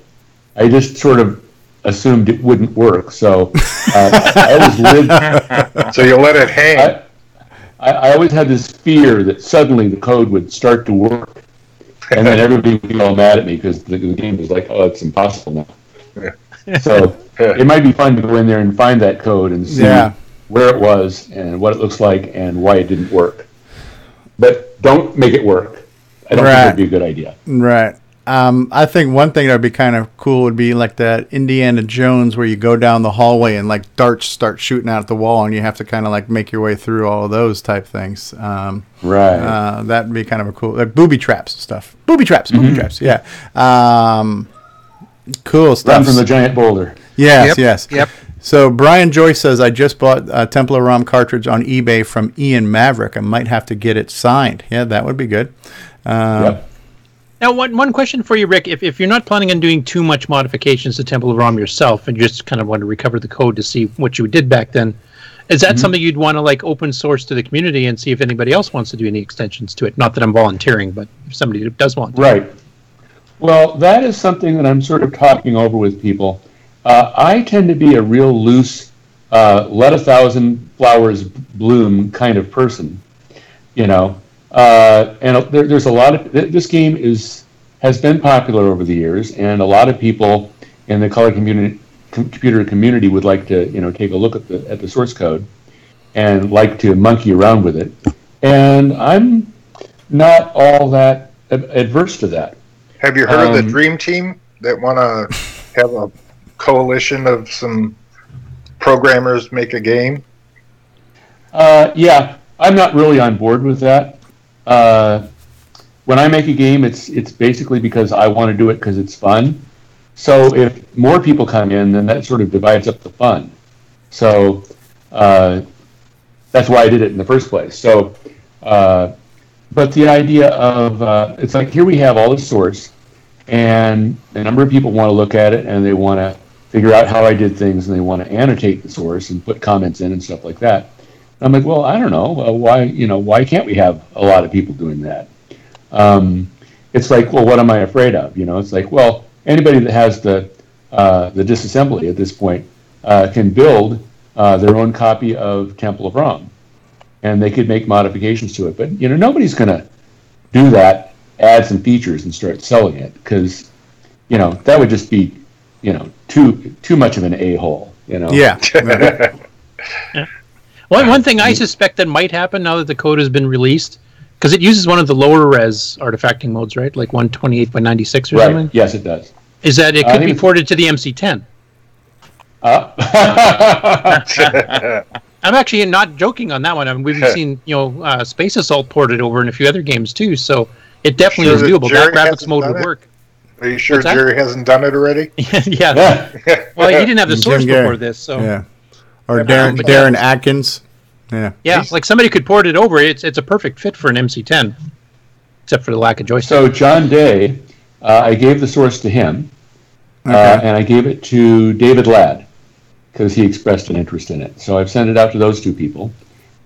I just sort of assumed it wouldn't work. So I always lived. So you let it hang. I always had this fear that suddenly the code would start to work, and then everybody would be all mad at me because the game was like, "Oh, it's impossible now." So it might be fun to go in there and find that code and see where it was and what it looks like and why it didn't work. But don't make it work. I don't think that'd be a good idea. Right. I think one thing that would be kind of cool would be like that Indiana Jones where you go down the hallway and like darts start shooting out at the wall and you have to kind of like make your way through all of those type things. Right. That'd be kind of a cool, like booby traps and stuff. Booby traps, yeah. Cool stuff. Run from the giant boulder. Yes, yes. Yep. So Brian Joyce says, I just bought a Temple of ROM cartridge on eBay from Ian Maverick. I might have to get it signed. Yeah, that would be good. Yep. Now, one question for you, Rick. If you're not planning on doing too much modifications to Temple of ROM yourself, and you just kind of want to recover the code to see what you did back then, is that something you'd want to like open source to the community and see if anybody else wants to do any extensions to it? Not that I'm volunteering, but if somebody does want to. Right. Well, that is something that I'm sort of talking over with people. I tend to be a real loose, let 1,000 flowers bloom kind of person, you know. And there's a lot of this game has been popular over the years, and a lot of people in the color computer community would like to take a look at the source code and like to monkey around with it. And I'm not all that adverse to that. Have you heard of the Dream Team that want to have a coalition of some programmers make a game? Yeah, I'm not really on board with that. When I make a game, it's basically because I want to do it because it's fun. So if more people come in, then that sort of divides up the fun. So that's why I did it in the first place. So, but the idea of it's like here we have all the source, and a number of people want to look at it, and they want to figure out how I did things, and they want to annotate the source and put comments in and stuff like that. I'm like, well, I don't know, why can't we have a lot of people doing that? It's like, well, what am I afraid of? It's like, well, anybody that has the disassembly at this point can build their own copy of Temple of ROM, and they could make modifications to it. But nobody's going to do that, add some features, and start selling it because that would just be too much of an a-hole. Yeah. Yeah. One thing I suspect that might happen now that the code has been released, because it uses one of the lower res artifacting modes, right? Like 128 by 96 or something? Yes, it does. Is that it could be ported to the MC10. I'm actually not joking on that one. I mean, we've seen, Space Assault ported over in a few other games too, so it definitely is doable. That graphics mode would work. Are you sure Jerry hasn't done it already? Yeah. Well, he didn't have the source before this, so. Yeah. Or Darren Atkins. Yeah. Yeah, like somebody could port it over. It's a perfect fit for an MC10, except for the lack of joystick. So John Day, I gave the source to him, and I gave it to David Ladd because he expressed an interest in it. So I've sent it out to those two people,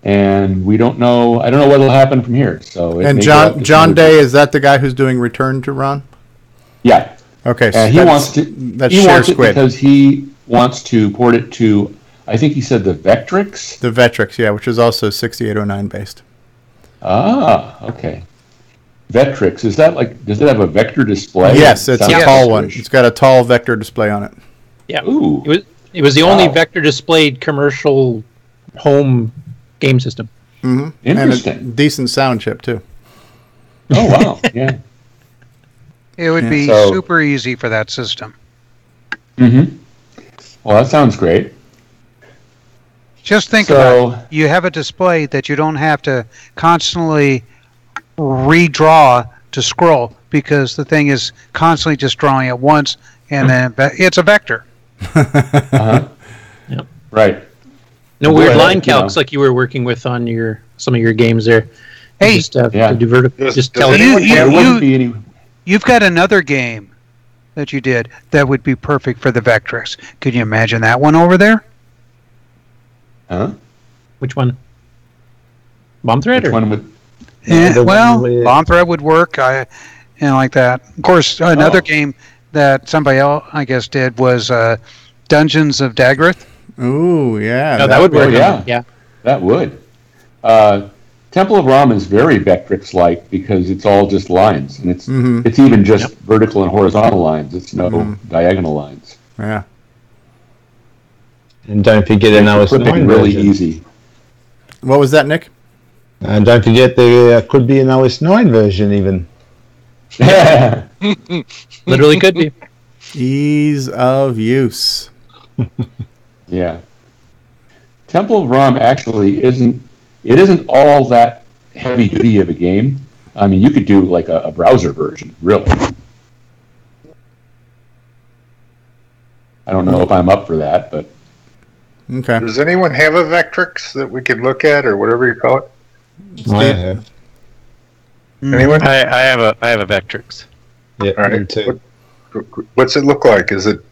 and we don't know. I don't know what will happen from here. So John Day, is that the guy who's doing Return to ROM? Yeah. Okay. So he wants to. That's he wants Squid. it because he wants to port it to. I think he said the Vectrix. The Vectrix, yeah, which is also 6809 based. Ah, okay. Vectrix, is that like? Does it have a vector display? Yes, it's a tall one. It's got a tall vector display on it. Yeah. Ooh. It was the only vector displayed commercial home game system. Mm-hmm. Interesting. And a decent sound chip too. Oh wow! Yeah. It would be super easy for that system. Mm-hmm. Well, that sounds great. Just think about it. You have a display that you don't have to constantly redraw to scroll because the thing is constantly just drawing it once, and then it's a vector. Yep. Right. No weird line calcs like you were working with on some of your games there. Hey, just tell it. You've got another game that you did that would be perfect for the Vectrix. Could you imagine that one over there? Huh? Which one? Bomb Thread? Which one would? Bomb Thread would work. Like that. Of course, another game that somebody else, I guess, did was Dungeons of Daggerth. Ooh, yeah. No, that would work. Yeah, that would. Temple of ROM is very Vectrix-like because it's all just lines, and it's even just vertical and horizontal lines. It's no diagonal lines. Yeah. And don't forget an OS 9 really version. Easy. What was that, Nick? And don't forget there could be an OS 9 version even. Yeah. Literally could be. Ease of use. Yeah. Temple of ROM actually isn't all that heavy duty of a game. I mean, you could do like a browser version, really. I don't know if I'm up for that, but okay. Does anyone have a Vectrix that we could look at, or whatever you call it? I have. Anyone? I have a Vectrix. Yeah, All right. me too. What's it look like? Is it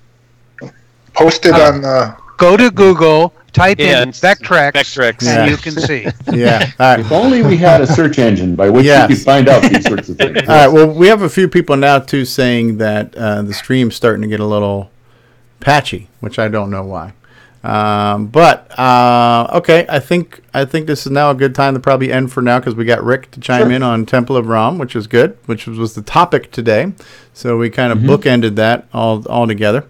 posted on the... Go to Google, type Yeah, in Vectrex, and Yeah. you can see. Yeah. All right. if only we had a search engine by which Yes. we could find out these sorts of things. All right. Well, we have a few people now too saying that the stream's starting to get a little patchy, which I don't know why. But okay, I think this is now a good time to probably end for now because we got Rick to chime in on Temple of ROM, which is good, which was the topic today. So we kind of bookended that all together.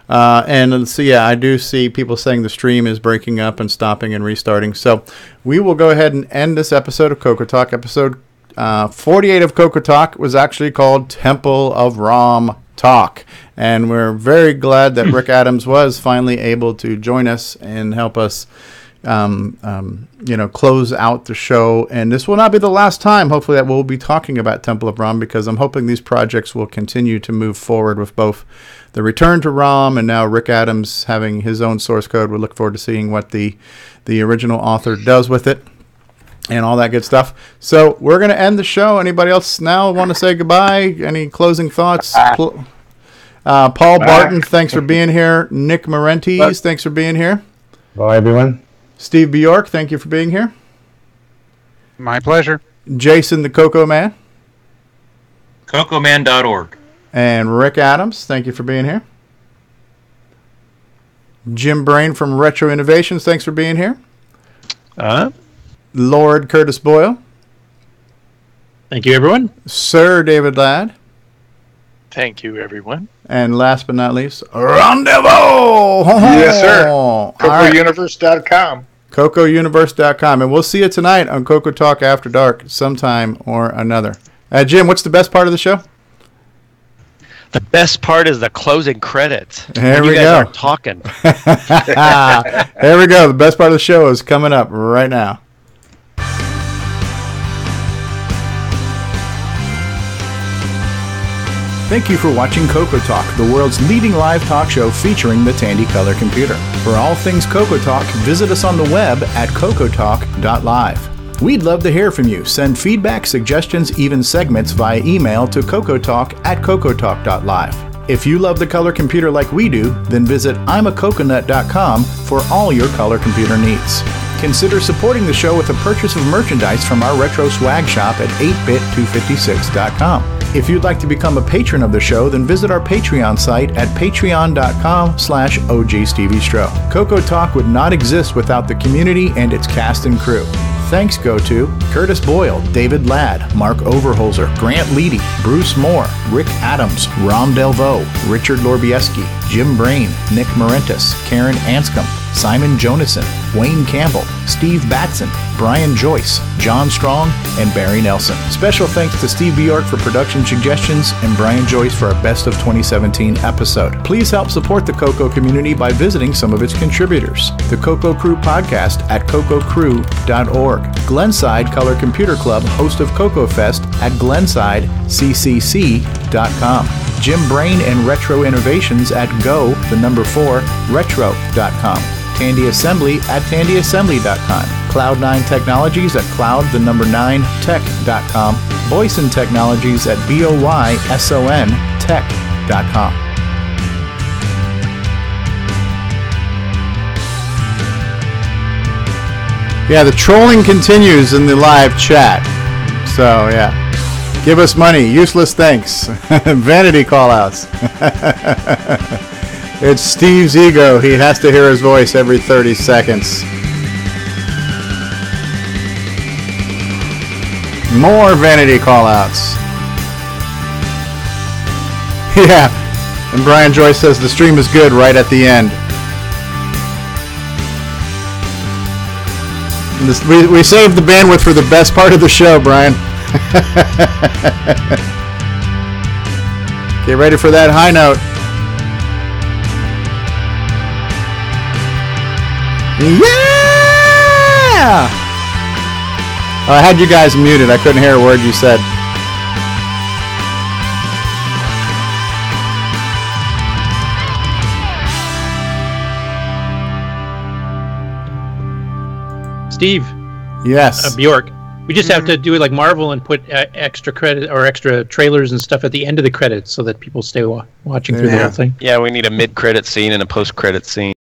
And so yeah, I do see people saying the stream is breaking up and stopping and restarting. So we will go ahead and end this episode of CoCo Talk. Episode 48 of CoCo Talk was actually called Temple of ROM Talk. And we're very glad that Rick Adams was finally able to join us and help us, close out the show. And this will not be the last time, hopefully, that we'll be talking about Temple of ROM, because I'm hoping these projects will continue to move forward with both the return to ROM and now Rick Adams having his own source code. We look forward to seeing what the original author does with it and all that good stuff. So we're going to end the show. Anybody else now want to say goodbye? Any closing thoughts? Paul Barton, thanks for being here. Nick Marentes, thanks for being here. Bye, everyone. Steve Bjork, thank you for being here. My pleasure. Jason the Coco Man. CoCoMan.org. And Rick Adams, thank you for being here. Jim Brain from Retro Innovations, thanks for being here. Lord Curtis Boyle. Thank you, everyone. Sir David Ladd. Thank you, everyone. And last but not least, Rendezvous! Yes, sir. CoCoUniverse.com. CoCoUniverse.com. CoCoUniverse.com. And we'll see you tonight on CoCo Talk After Dark sometime or another. Jim, what's the best part of the show? The best part is the closing credits. There we you guys go. aren't talking. There we go. The best part of the show is coming up right now. Thank you for watching CoCo Talk, the world's leading live talk show featuring the Tandy color computer. For all things CoCo Talk, visit us on the web at CoCoTalk.live. We'd love to hear from you. Send feedback, suggestions, even segments via email to CoCoTalk@CoCoTalk.live. If you love the color computer like we do, then visit I'mACoconut.com for all your color computer needs. Consider supporting the show with a purchase of merchandise from our retro swag shop at 8bit256.com. If you'd like to become a patron of the show, then visit our Patreon site at patreon.com/OGStevieStro. CoCo Talk would not exist without the community and its cast and crew. Thanks go to Curtis Boyle, David Ladd, Mark Overholzer, Grant Leighty, Bruce Moore, Rick Adams, Rom Delvaux, Richard Lorbieski, Jim Brain, Nick Marentes, Karen Anscombe, Simon Jonason, Wayne Campbell, Steve Batson, Brian Joyce, John Strong, and Barry Nelson. Special thanks to Steve Bjork for production suggestions and Brian Joyce for our Best of 2017 episode. Please help support the CoCo community by visiting some of its contributors. The CoCo Crew podcast at CoCoCrew.org. Glenside Color Computer Club, host of CoCo Fest at GlensideCCC.com. Jim Brain and Retro Innovations at go4retro.com. Tandy Assembly at TandyAssembly.com. Cloud9 Technologies at cloud9tech.com. Boyson Technologies at BOYSONtech.com. Yeah, the trolling continues in the live chat. So, yeah. Give us money. Useless thanks. Vanity callouts. It's Steve's ego. He has to hear his voice every 30 seconds. More vanity callouts. Yeah. And Brian Joyce says the stream is good right at the end. We saved the bandwidth for the best part of the show, Brian. Get ready for that high note. Yeah! Oh, I had you guys muted. I couldn't hear a word you said. Steve. Yes. Bjork. We just have to do it like Marvel and put extra credit or extra trailers and stuff at the end of the credits so that people stay watching through the whole thing. Yeah, we need a mid-credit scene and a post-credit scene.